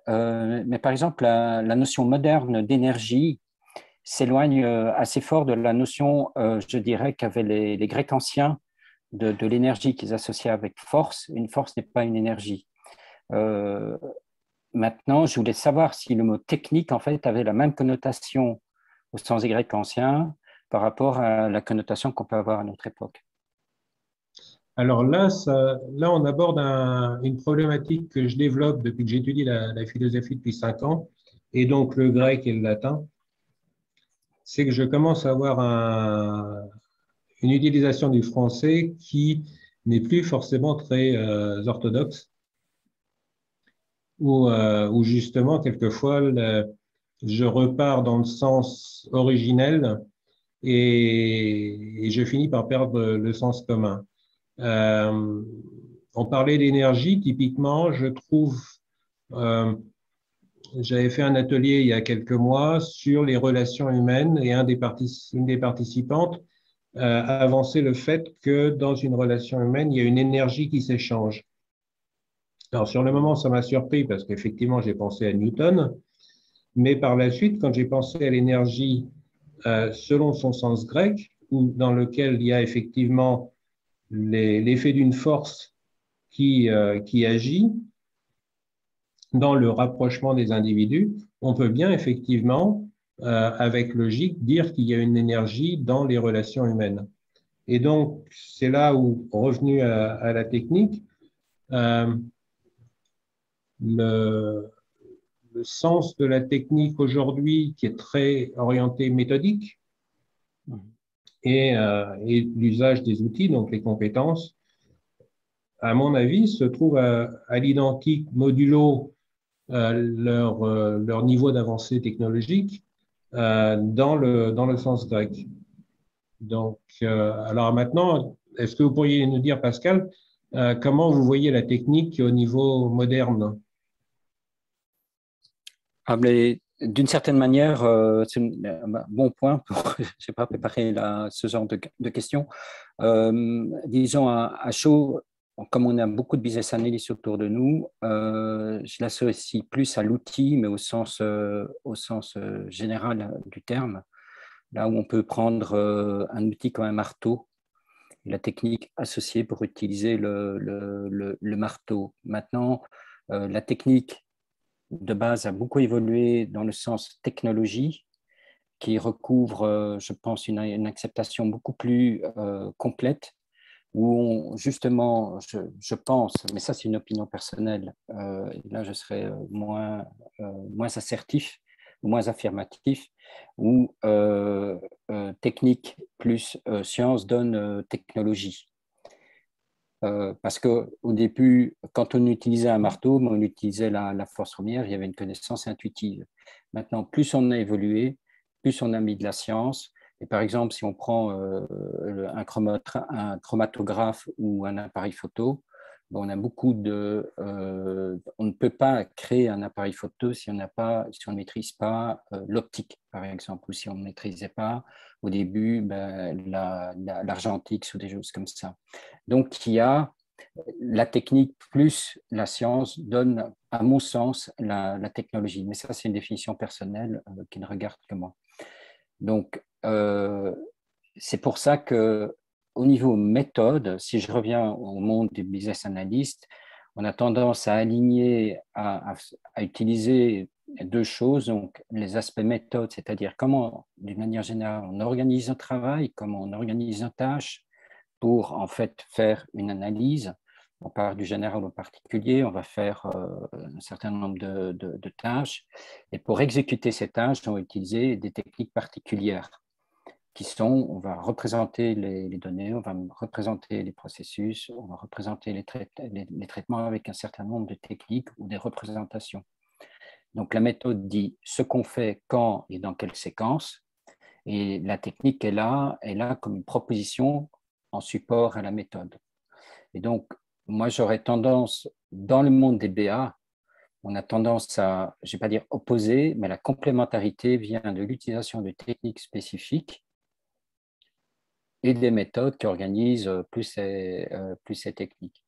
Speaker 3: mais par exemple, la notion moderne d'énergie s'éloigne assez fort de la notion, je dirais, qu'avaient les Grecs anciens de l'énergie qu'ils associaient avec force. Une force n'est pas une énergie. Maintenant, je voulais savoir si le mot technique, en fait, avait la même connotation au sens des Grecs anciens par rapport à la connotation qu'on peut avoir à notre époque.
Speaker 2: Alors là, on aborde une problématique que je développe depuis que j'étudie la philosophie depuis 5 ans, et donc le grec et le latin. C'est que je commence à avoir une utilisation du français qui n'est plus forcément très orthodoxe, où justement, quelquefois, je repars dans le sens originel et je finis par perdre le sens commun. On parlait d'énergie, typiquement, je trouve, j'avais fait un atelier il y a quelques mois sur les relations humaines et une des participantes avançait le fait que dans une relation humaine, il y a une énergie qui s'échange. Alors, sur le moment, ça m'a surpris parce qu'effectivement, j'ai pensé à Newton, mais par la suite, quand j'ai pensé à l'énergie selon son sens grec, dans lequel il y a effectivement l'effet d'une force qui agit dans le rapprochement des individus, on peut bien effectivement, avec logique, dire qu'il y a une énergie dans les relations humaines. Et donc, c'est là où, revenu à la technique, le sens de la technique aujourd'hui, qui est très orienté méthodique, et l'usage des outils, donc les compétences, à mon avis, se trouve à l'identique modulo leur niveau d'avancée technologique dans le sens grec. Donc, alors maintenant, est-ce que vous pourriez nous dire, Pascal, comment vous voyez la technique au niveau moderne?
Speaker 3: D'une certaine manière, c'est un bon point. Je n'ai pas préparé ce genre de questions. Disons, à chaud, comme on a beaucoup de business analysts autour de nous, je l'associe plus à l'outil, mais au sens général du terme, là où on peut prendre un outil comme un marteau, la technique associée pour utiliser le marteau. Maintenant, la technique de base a beaucoup évolué dans le sens technologie, qui recouvre, je pense, une acceptation beaucoup plus complète, où justement, je pense, mais ça c'est une opinion personnelle, et là je serais moins assertif, moins affirmatif, où technique plus science donne technologie. Parce qu'au début, quand on utilisait un marteau, on utilisait la force première, il y avait une connaissance intuitive. Maintenant, plus on a évolué, plus on a mis de la science. Et par exemple, si on prend un chromatographe ou un appareil photo, on a beaucoup on ne peut pas créer un appareil photo si on ne maîtrise pas l'optique, par exemple, ou si on ne maîtrisait pas au début l'argentique ou des choses comme ça. Donc, il y a la technique plus la science donne, à mon sens, la technologie. Mais ça, c'est une définition personnelle qui ne regarde que moi. Donc, c'est pour ça que au niveau méthode, si je reviens au monde des business analysts, on a tendance à aligner, à utiliser deux choses. Donc, les aspects méthode, c'est-à-dire comment, d'une manière générale, on organise un travail, comment on organise une tâche pour en fait faire une analyse. On part du général au particulier, on va faire un certain nombre de tâches. Et pour exécuter ces tâches, on va utiliser des techniques particulières qui sont, on va représenter les données, on va représenter les processus, on va représenter les traitements avec un certain nombre de techniques ou des représentations. Donc, la méthode dit ce qu'on fait, quand et dans quelle séquence. Et la technique est là comme une proposition en support à la méthode. Et donc, moi, j'aurais tendance, dans le monde des BA, on a tendance à, je ne vais pas dire opposer, mais la complémentarité vient de l'utilisation de techniques spécifiques et des méthodes qui organisent plus ces techniques.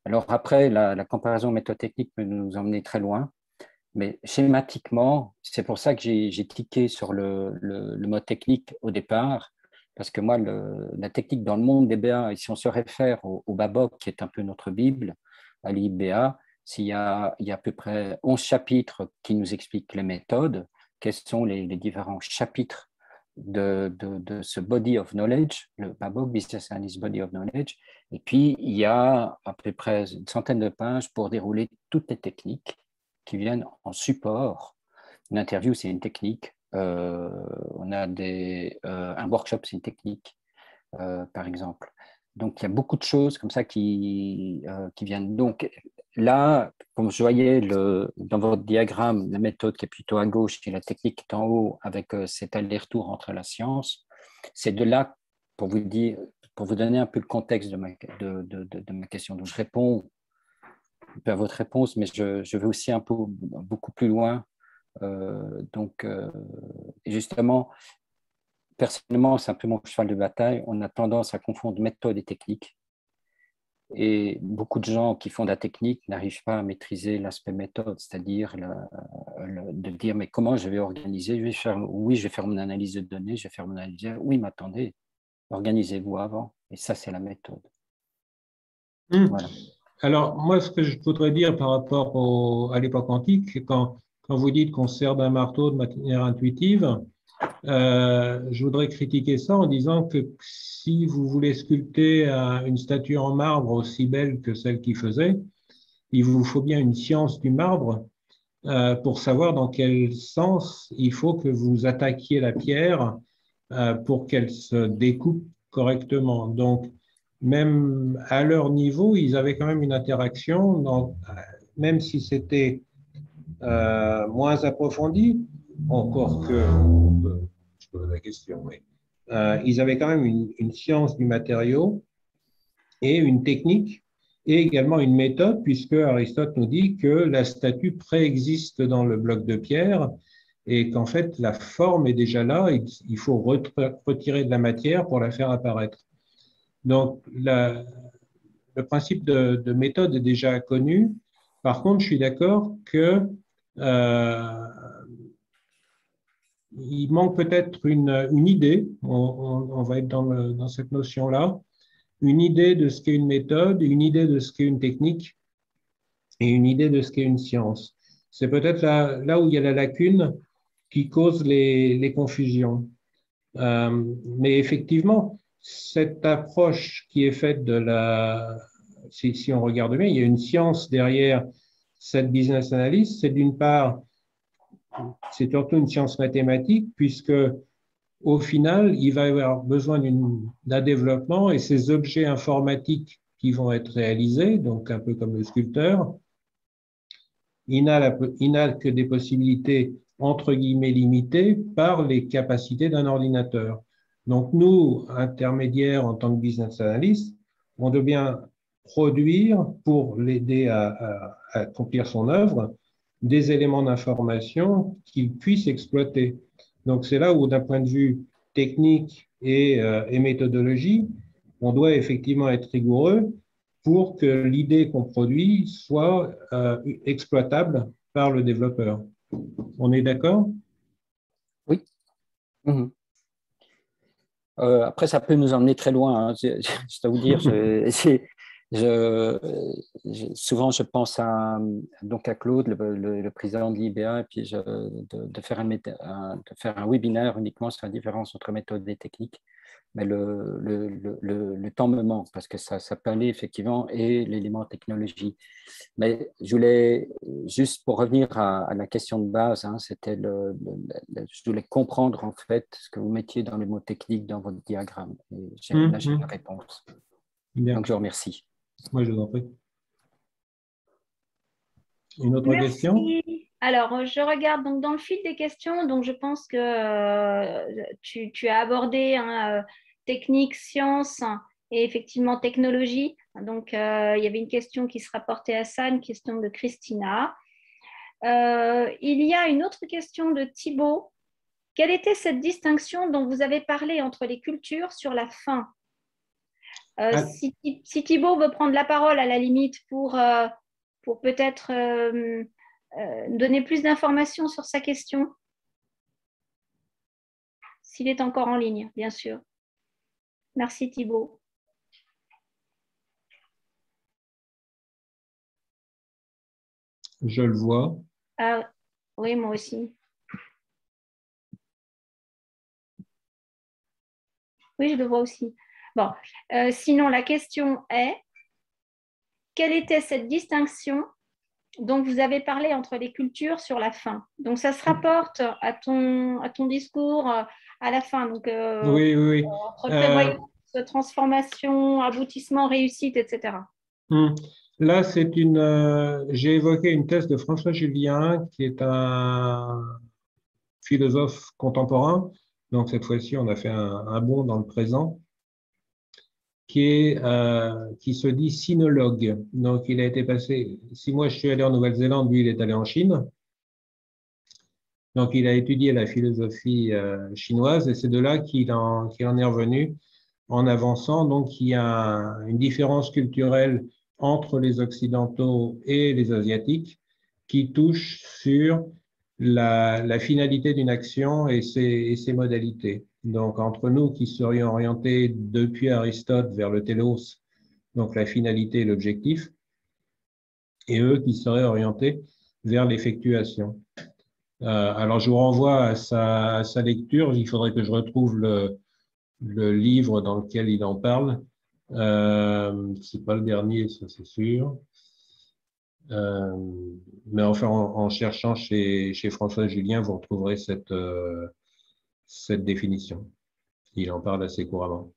Speaker 3: Alors après, la comparaison méthode-technique peut nous emmener très loin, mais schématiquement, c'est pour ça que j'ai tiqué sur le mot technique au départ, parce que moi, la technique dans le monde des BA, et si on se réfère au BABOK, qui est un peu notre Bible, à l'IBA, il y a à peu près 11 chapitres qui nous expliquent les méthodes, quels sont les différents chapitres de ce body of knowledge, le BABOK, Business Analyst Body of Knowledge, et puis il y a à peu près une centaine de pages pour dérouler toutes les techniques qui viennent en support. Une interview, c'est une technique. On a un workshop, c'est une technique, par exemple. Donc, il y a beaucoup de choses comme ça qui viennent. Donc, là, comme je voyais dans votre diagramme, la méthode qui est plutôt à gauche et la technique qui est en haut, avec cet aller-retour entre la science, c'est de là, pour vous donner un peu le contexte de ma question. Donc, je réponds à votre réponse, mais je vais aussi beaucoup plus loin. Et justement, personnellement, c'est un peu mon cheval de bataille. On a tendance à confondre méthode et technique. Et beaucoup de gens qui font de la technique n'arrivent pas à maîtriser l'aspect méthode, c'est-à-dire de dire mais comment je vais organiser, je vais faire mon analyse de données, je vais faire mon analyse. Oui, mais attendez, organisez-vous avant. Et ça, c'est la méthode.
Speaker 2: Voilà. Alors, moi, ce que je voudrais dire par rapport à l'époque antique, quand vous dites qu'on sert d'un marteau de manière intuitive, je voudrais critiquer ça en disant que si vous voulez sculpter une statue en marbre aussi belle que celle qu'il faisait, il vous faut bien une science du marbre pour savoir dans quel sens il faut que vous attaquiez la pierre pour qu'elle se découpe correctement. Donc, même à leur niveau, ils avaient quand même une interaction, même si c'était moins approfondi, encore que, je pose la question, mais ils avaient quand même une science du matériau et une technique et également une méthode, puisque Aristote nous dit que la statue préexiste dans le bloc de pierre et qu'en fait la forme est déjà là, il faut retirer de la matière pour la faire apparaître. Donc le principe de méthode est déjà connu. Par contre, je suis d'accord que il manque peut-être une idée, on va être dans cette notion-là, une idée de ce qu'est une méthode, une idée de ce qu'est une technique et une idée de ce qu'est une science. C'est peut-être là où il y a la lacune qui cause les confusions. Mais effectivement, cette approche qui est faite si on regarde bien, il y a une science derrière cette business analyst, c'est d'une part, c'est surtout une science mathématique, puisque au final, il va y avoir besoin d'un développement et ces objets informatiques qui vont être réalisés, donc un peu comme le sculpteur. Il n'a que des possibilités entre guillemets limitées par les capacités d'un ordinateur. Donc nous, intermédiaires en tant que business analyst, on doit bien produire pour l'aider à accomplir son œuvre des éléments d'information qu'il puisse exploiter. Donc c'est là où, d'un point de vue technique et méthodologie, on doit effectivement être rigoureux pour que l'idée qu'on produit soit exploitable par le développeur. On est d'accord?
Speaker 3: Oui. Mmh. Après, ça peut nous emmener très loin. Hein. Je dois vous dire, souvent, je pense donc à Claude, le président de l'IBA, et puis de faire un webinaire uniquement sur la différence entre méthode et technique. Mais le temps me manque parce que ça peut aller effectivement et l'élément technologie. Mais je voulais, juste pour revenir à la question de base, hein, c'était je voulais comprendre en fait ce que vous mettiez dans les mots techniques dans votre diagramme. Et là, j'ai la réponse.
Speaker 2: Bien.
Speaker 3: Donc, je vous remercie.
Speaker 2: Moi, je vous en prie. Une autre question?
Speaker 1: Alors, je regarde donc dans le fil des questions, donc je pense que tu as abordé technique, science et effectivement technologie. Donc, il y avait une question qui se rapportait à ça, une question de Christina. Il y a une autre question de Thibaut. Quelle était cette distinction dont vous avez parlé entre les cultures sur la fin? Si Thibaut veut prendre la parole à la limite pour peut-être donner plus d'informations sur sa question, s'il est encore en ligne, bien sûr. Merci Thibaut.
Speaker 2: Je le vois.
Speaker 1: Ah, oui, moi aussi. Oui, je le vois aussi. Bon, sinon, la question est, quelle était cette distinction dont vous avez parlé entre les cultures sur la fin? Donc, ça se rapporte à ton discours à la fin. Donc,
Speaker 2: oui.
Speaker 1: entre prévoyance, transformation, aboutissement, réussite, etc.
Speaker 2: Là, j'ai évoqué une thèse de François Julien, qui est un philosophe contemporain. Donc, cette fois-ci, on a fait un bond dans le présent, qui se dit sinologue. Donc, il a été passé, si moi je suis allé en Nouvelle-Zélande, lui, il est allé en Chine. Donc, il a étudié la philosophie chinoise et c'est de là qu'il en est revenu en avançant. Donc, il y a une différence culturelle entre les Occidentaux et les Asiatiques qui touche sur la finalité d'une action et ses modalités. Donc, entre nous qui serions orientés depuis Aristote vers le télos, donc la finalité et l'objectif, et eux qui seraient orientés vers l'effectuation. Alors, je vous renvoie à sa lecture. Il faudrait que je retrouve le livre dans lequel il en parle. C'est pas le dernier, ça c'est sûr. Mais enfin, en cherchant chez François Julien, vous retrouverez cette définition. Il en parle assez couramment.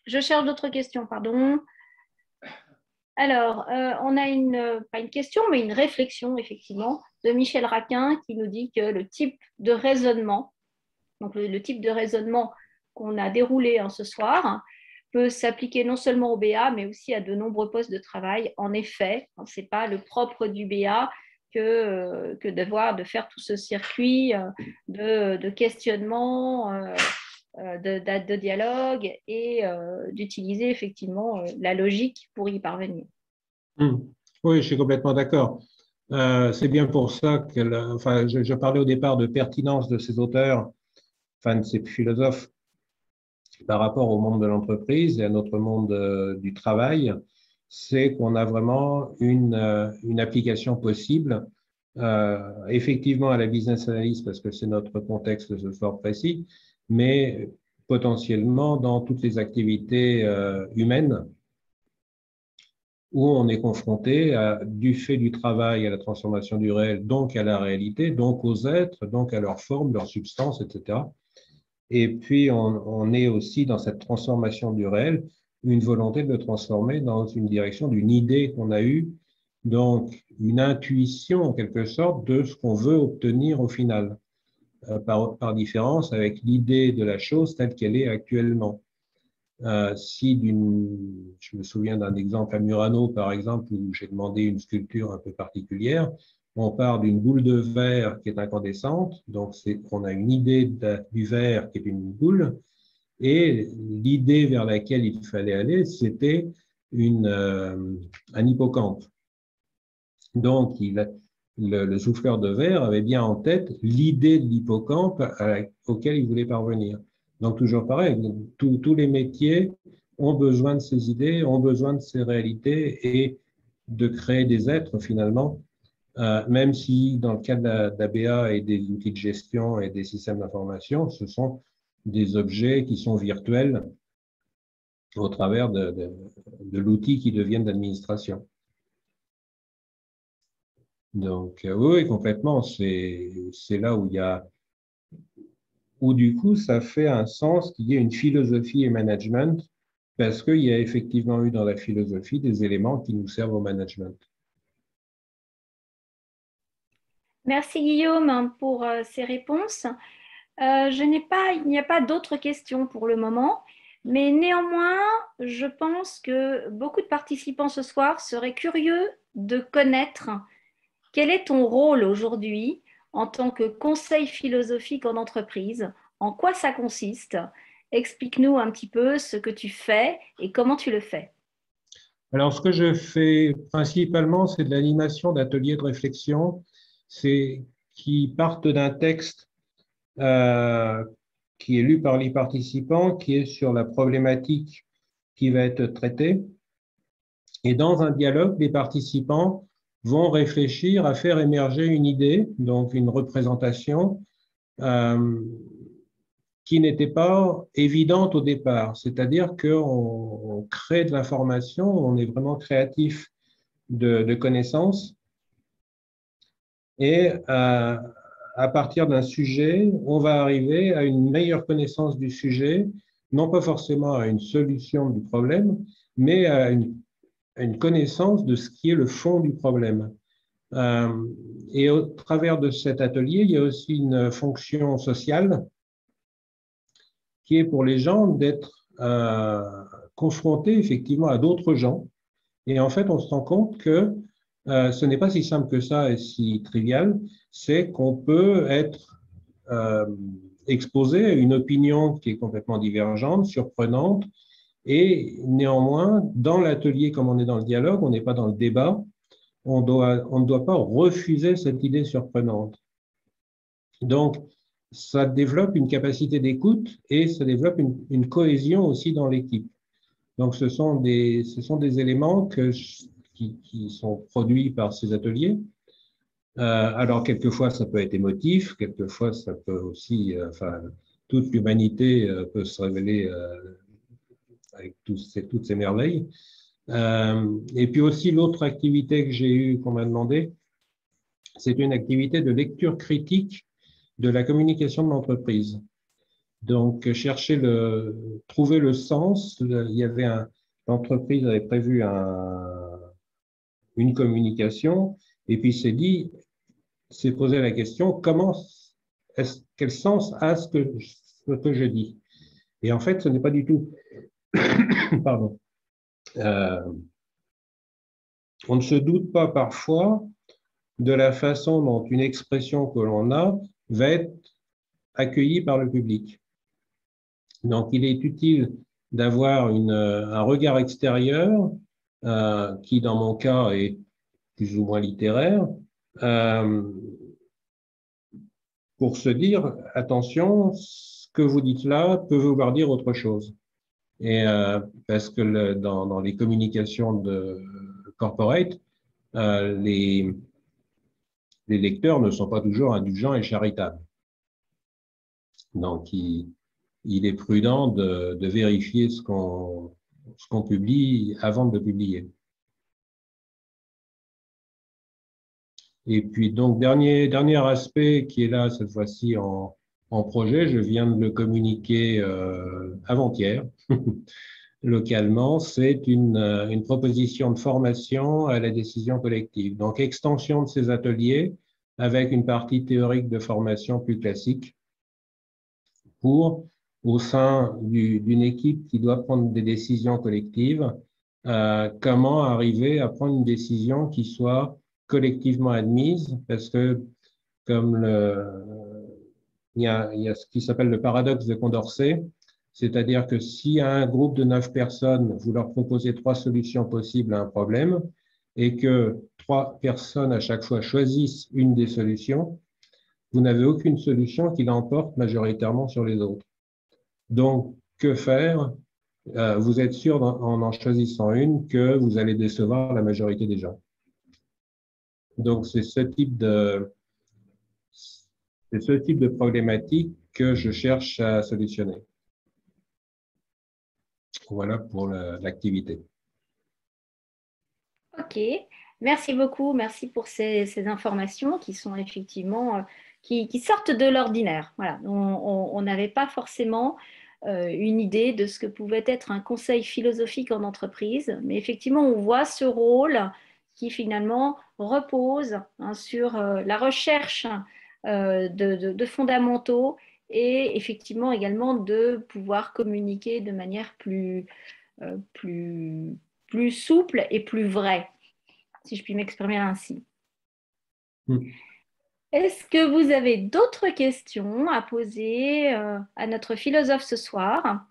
Speaker 1: Je cherche d'autres questions, pardon. Alors, on a pas une question, mais une réflexion, effectivement, de Michel Raquin qui nous dit que le type de raisonnement, donc le type de raisonnement qu'on a déroulé ce soir, peut s'appliquer non seulement au BA, mais aussi à de nombreux postes de travail. En effet, ce n'est pas le propre du BA que de faire tout ce circuit de questionnement, de dialogue et d'utiliser effectivement la logique pour y parvenir.
Speaker 2: Oui, je suis complètement d'accord. C'est bien pour ça que, je parlais au départ de pertinence de ces auteurs, de ces philosophes par rapport au monde de l'entreprise et à notre monde du travail, c'est qu'on a vraiment une application possible, effectivement à la business analyst parce que c'est notre contexte ce soir précis, mais potentiellement dans toutes les activités humaines où on est confronté du fait du travail à la transformation du réel, donc à la réalité, donc aux êtres, donc à leur forme, leur substance, etc. Et puis, on est aussi dans cette transformation du réel, une volonté de le transformer dans une direction d'une idée qu'on a eue, donc une intuition en quelque sorte de ce qu'on veut obtenir au final, par différence avec l'idée de la chose telle qu'elle est actuellement. Je me souviens d'un exemple à Murano, par exemple, où j'ai demandé une sculpture un peu particulière. On part d'une boule de verre qui est incandescente, donc on a une idée du verre qui est une boule, et l'idée vers laquelle il fallait aller, c'était un hippocampe. Donc, le souffleur de verre avait bien en tête l'idée de l'hippocampe auquel il voulait parvenir. Donc, toujours pareil, tous les métiers ont besoin de ces idées, ont besoin de ces réalités et de créer des êtres finalement, même si dans le cas d'ABA et des outils de gestion et des systèmes d'information, ce sont des objets qui sont virtuels au travers de l'outil qui deviennent d'administration. Donc, oui, complètement, c'est là où du coup, ça fait un sens qu'il y ait une philosophie et management, parce qu'il y a effectivement eu dans la philosophie des éléments qui nous servent au management.
Speaker 1: Merci Guillaume pour ces réponses. Il n'y a pas d'autres questions pour le moment, mais néanmoins, je pense que beaucoup de participants ce soir seraient curieux de connaître quel est ton rôle aujourd'hui en tant que conseil philosophique en entreprise, en quoi ça consiste. Explique-nous un petit peu ce que tu fais et comment tu le fais.
Speaker 2: Alors, ce que je fais principalement, c'est de l'animation d'ateliers de réflexion, qui partent d'un texte qui est lu par les participants, qui est sur la problématique qui va être traitée. Et dans un dialogue, les participants vont réfléchir à faire émerger une idée, donc une représentation, qui n'était pas évidente au départ. C'est-à-dire qu'on crée de l'information, on est vraiment créatif de connaissances. Et à partir d'un sujet, on va arriver à une meilleure connaissance du sujet, non pas forcément à une solution du problème, mais à une connaissance de ce qui est le fond du problème. Et au travers de cet atelier, il y a aussi une fonction sociale qui est pour les gens d'être confrontés effectivement à d'autres gens. Et en fait, on se rend compte que ce n'est pas si simple que ça et si trivial, c'est qu'on peut être exposé à une opinion qui est complètement divergente, surprenante, et néanmoins, dans l'atelier, comme on est dans le dialogue, on n'est pas dans le débat, on ne doit pas refuser cette idée surprenante. Donc, ça développe une capacité d'écoute et ça développe une cohésion aussi dans l'équipe. Donc, ce sont des éléments qui sont produits par ces ateliers. Alors, quelquefois, ça peut être émotif, quelquefois, ça peut aussi, toute l'humanité peut se révéler avec toutes ces merveilles. Et puis aussi, l'autre activité que j'ai eue, qu'on m'a demandé, c'est une activité de lecture critique de la communication de l'entreprise. Donc, trouver le sens. L'entreprise avait prévu une communication, et puis s'est posé la question, quel sens a ce que je dis? Et en fait, ce n'est pas du tout, pardon, on ne se doute pas parfois de la façon dont une expression que l'on a va être accueillie par le public. Donc, il est utile d'avoir un regard extérieur, qui, dans mon cas, est plus ou moins littéraire, pour se dire, attention, ce que vous dites là peut vouloir dire autre chose. Et parce que dans les communications de corporate, les lecteurs ne sont pas toujours indulgents et charitables. Donc, il est prudent de vérifier ce qu'on publie avant de le publier. Et puis, donc, dernier aspect qui est là, cette fois-ci, en projet, je viens de le communiquer avant-hier, localement, c'est une proposition de formation à la décision collective. Donc, extension de ces ateliers avec une partie théorique de formation plus classique pour, au sein d'une équipe qui doit prendre des décisions collectives, comment arriver à prendre une décision qui soit collectivement admise, parce que comme il y a ce qui s'appelle le paradoxe de Condorcet, c'est-à-dire que si à un groupe de 9 personnes, vous leur proposez 3 solutions possibles à un problème et que 3 personnes à chaque fois choisissent une des solutions, vous n'avez aucune solution qui l'emporte majoritairement sur les autres. Donc, que faire? Vous êtes sûr en choisissant une que vous allez décevoir la majorité des gens. Donc, c'est ce type de problématique que je cherche à solutionner. Voilà pour l'activité.
Speaker 1: Ok, merci beaucoup. Merci pour ces informations qui sont effectivement, qui sortent de l'ordinaire. Voilà, on n'avait pas forcément une idée de ce que pouvait être un conseil philosophique en entreprise, mais effectivement, on voit ce rôle qui finalement repose sur la recherche de fondamentaux et effectivement également de pouvoir communiquer de manière plus souple et plus vraie, si je puis m'exprimer ainsi. Est-ce que vous avez d'autres questions à poser à notre philosophe ce soir?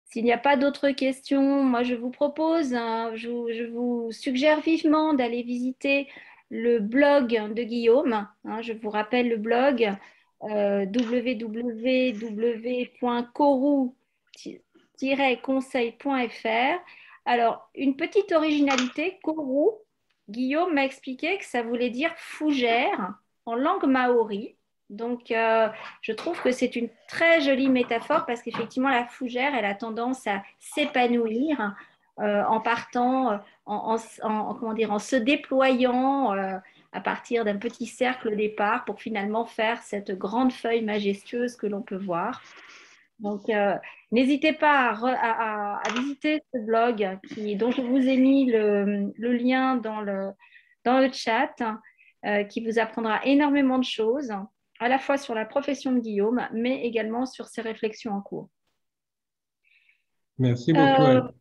Speaker 1: S'il n'y a pas d'autres questions, moi je vous propose, je vous suggère vivement d'aller visiter le blog de Guillaume. Je vous rappelle le blog www.kourou-conseil.fr. Alors, une petite originalité, Kourou, Guillaume m'a expliqué que ça voulait dire fougère en langue maori. Donc, je trouve que c'est une très jolie métaphore parce qu'effectivement, la fougère, elle a tendance à s'épanouir en partant, comment dire, en se déployant à partir d'un petit cercle au départ pour finalement faire cette grande feuille majestueuse que l'on peut voir. Donc, n'hésitez pas à visiter ce blog dont je vous ai mis le lien dans le chat, qui vous apprendra énormément de choses, à la fois sur la profession de Guillaume, mais également sur ses réflexions en cours.
Speaker 2: Merci beaucoup.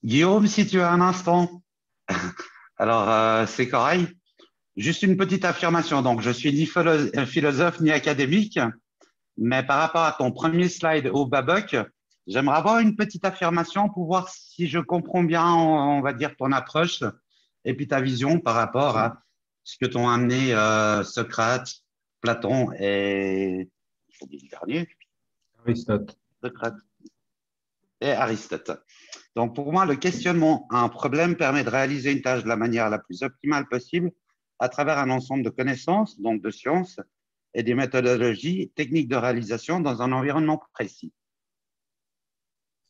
Speaker 4: Guillaume, si tu as un instant. Alors, c'est correct. Juste une petite affirmation. Donc, je suis ni philosophe ni académique, mais par rapport à ton premier slide au Babuck, j'aimerais avoir une petite affirmation pour voir si je comprends bien, on va dire, ton approche et puis ta vision par rapport à ce que t'ont amené Socrate, Platon et le dernier,
Speaker 2: Aristote.
Speaker 4: Socrate et Aristote. Donc, pour moi, le questionnement à un problème permet de réaliser une tâche de la manière la plus optimale possible à travers un ensemble de connaissances, donc de sciences et des méthodologies techniques de réalisation dans un environnement précis.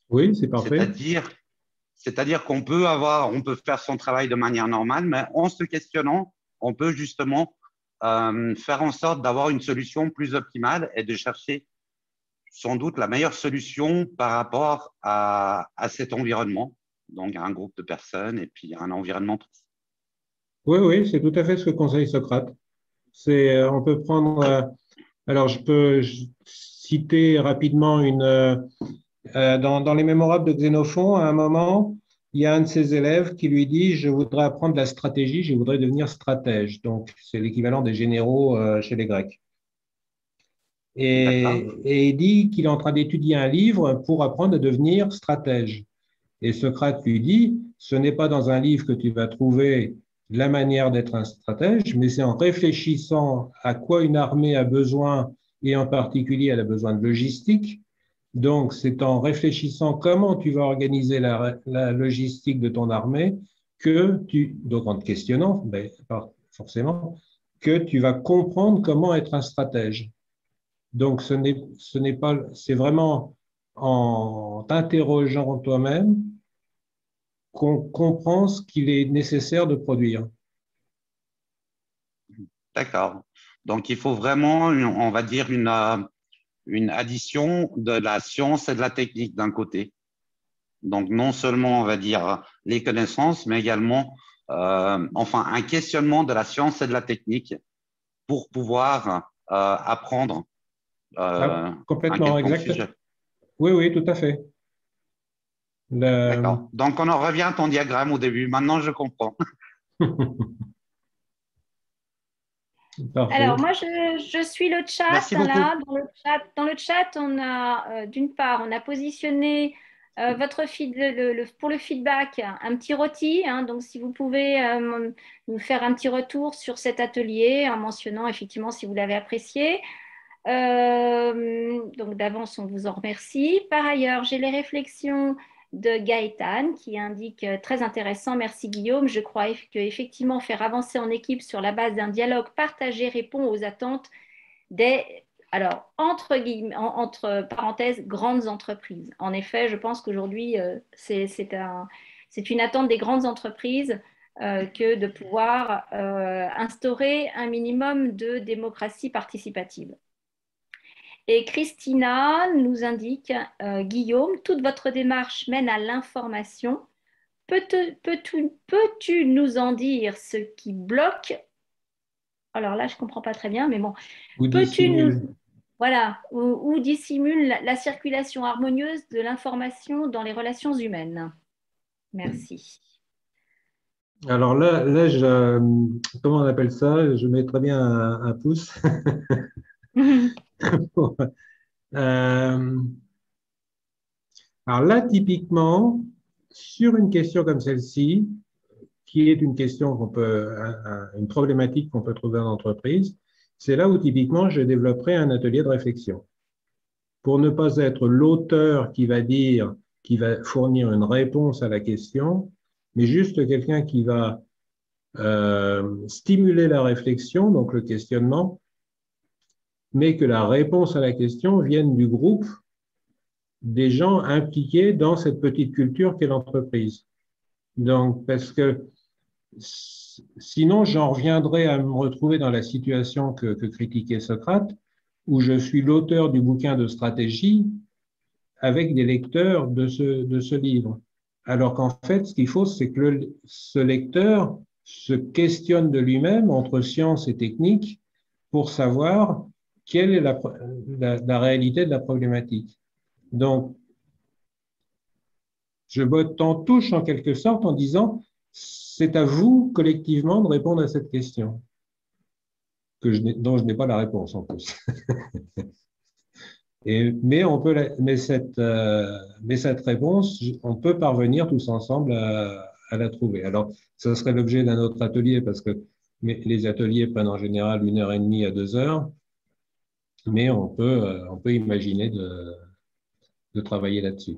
Speaker 2: Oui, c'est parfait.
Speaker 4: C'est-à-dire qu'on peut faire son travail de manière normale, mais en se questionnant, on peut justement faire en sorte d'avoir une solution plus optimale et de chercher sans doute la meilleure solution par rapport à cet environnement, donc à un groupe de personnes et puis à un environnement précis.
Speaker 2: Oui, c'est tout à fait ce que conseille Socrate. On peut prendre, alors je peux citer rapidement dans les mémorables de Xénophon, à un moment, il y a un de ses élèves qui lui dit « Je voudrais apprendre la stratégie, je voudrais devenir stratège ». Donc, c'est l'équivalent des généraux chez les Grecs. Et il dit qu'il est en train d'étudier un livre pour apprendre à devenir stratège. Et Socrate lui dit, ce n'est pas dans un livre que tu vas trouver la manière d'être un stratège, mais c'est en réfléchissant à quoi une armée a besoin, et en particulier elle a besoin de logistique. Donc, c'est en réfléchissant comment tu vas organiser la logistique de ton armée donc en te questionnant, ben, forcément, que tu vas comprendre comment être un stratège. Donc, c'est vraiment en t'interrogeant toi-même qu'on comprend ce qu'il est nécessaire de produire.
Speaker 4: D'accord. Donc, il faut vraiment, on va dire, une addition de la science et de la technique d'un côté. Donc, non seulement, on va dire, les connaissances, mais également, enfin, un questionnement de la science et de la technique pour pouvoir apprendre un
Speaker 2: Complètement
Speaker 4: quelconque
Speaker 2: exact.
Speaker 4: sujet.
Speaker 2: Oui, oui, tout à fait.
Speaker 4: D'accord. Donc, on en revient à ton diagramme au début. Maintenant, je comprends.
Speaker 2: Parfait.
Speaker 1: Alors, moi, je suis le chat.
Speaker 4: Merci
Speaker 1: Hein,
Speaker 4: beaucoup.
Speaker 1: là. Dans le chat, on a, d'une part, on a positionné votre pour le feedback un petit rôti. Hein, donc, si vous pouvez nous faire un petit retour sur cet atelier en mentionnant effectivement si vous l'avez apprécié. Donc, d'avance, on vous en remercie. Par ailleurs, j'ai les réflexions de Gaëtan qui indique très intéressant. Merci Guillaume. Je crois qu'effectivement, faire avancer en équipe sur la base d'un dialogue partagé répond aux attentes des, alors, entre parenthèses, grandes entreprises. En effet, je pense qu'aujourd'hui, c'est une attente des grandes entreprises que de pouvoir instaurer un minimum de démocratie participative. Et Christina nous indique, Guillaume, toute votre démarche mène à l'information. Peux-tu nous en dire ce qui bloque? Alors là, je ne comprends pas très bien, mais bon.
Speaker 2: Ou
Speaker 1: Peux-tu nous...
Speaker 2: dissimule.
Speaker 1: Voilà, ou dissimule la circulation harmonieuse de l'information dans les relations humaines? Merci.
Speaker 2: Alors là, comment on appelle ça? Je mets très bien un pouce. Euh, alors là, typiquement, sur une question comme celle-ci, qui est une question une problématique qu'on peut trouver en entreprise, c'est là où typiquement je développerai un atelier de réflexion. Pour ne pas être l'auteur qui va fournir une réponse à la question, mais juste quelqu'un qui va stimuler la réflexion, donc le questionnement, mais que la réponse à la question vienne du groupe des gens impliqués dans cette petite culture qu'est l'entreprise. Donc, parce que sinon, j'en reviendrai à me retrouver dans la situation que critiquait Socrate, où je suis l'auteur du bouquin de stratégie avec des lecteurs de ce livre. Alors qu'en fait, ce qu'il faut, c'est que ce lecteur se questionne de lui-même entre science et technique pour savoir quelle est la réalité de la problématique. Donc, je botte en touche en quelque sorte en disant, c'est à vous collectivement de répondre à cette question, dont je n'ai pas la réponse en plus. Mais cette réponse, on peut parvenir tous ensemble à la trouver. Alors, ça serait l'objet d'un autre atelier parce que les ateliers prennent en général 1h30 à 2 heures, mais on peut imaginer de travailler là-dessus.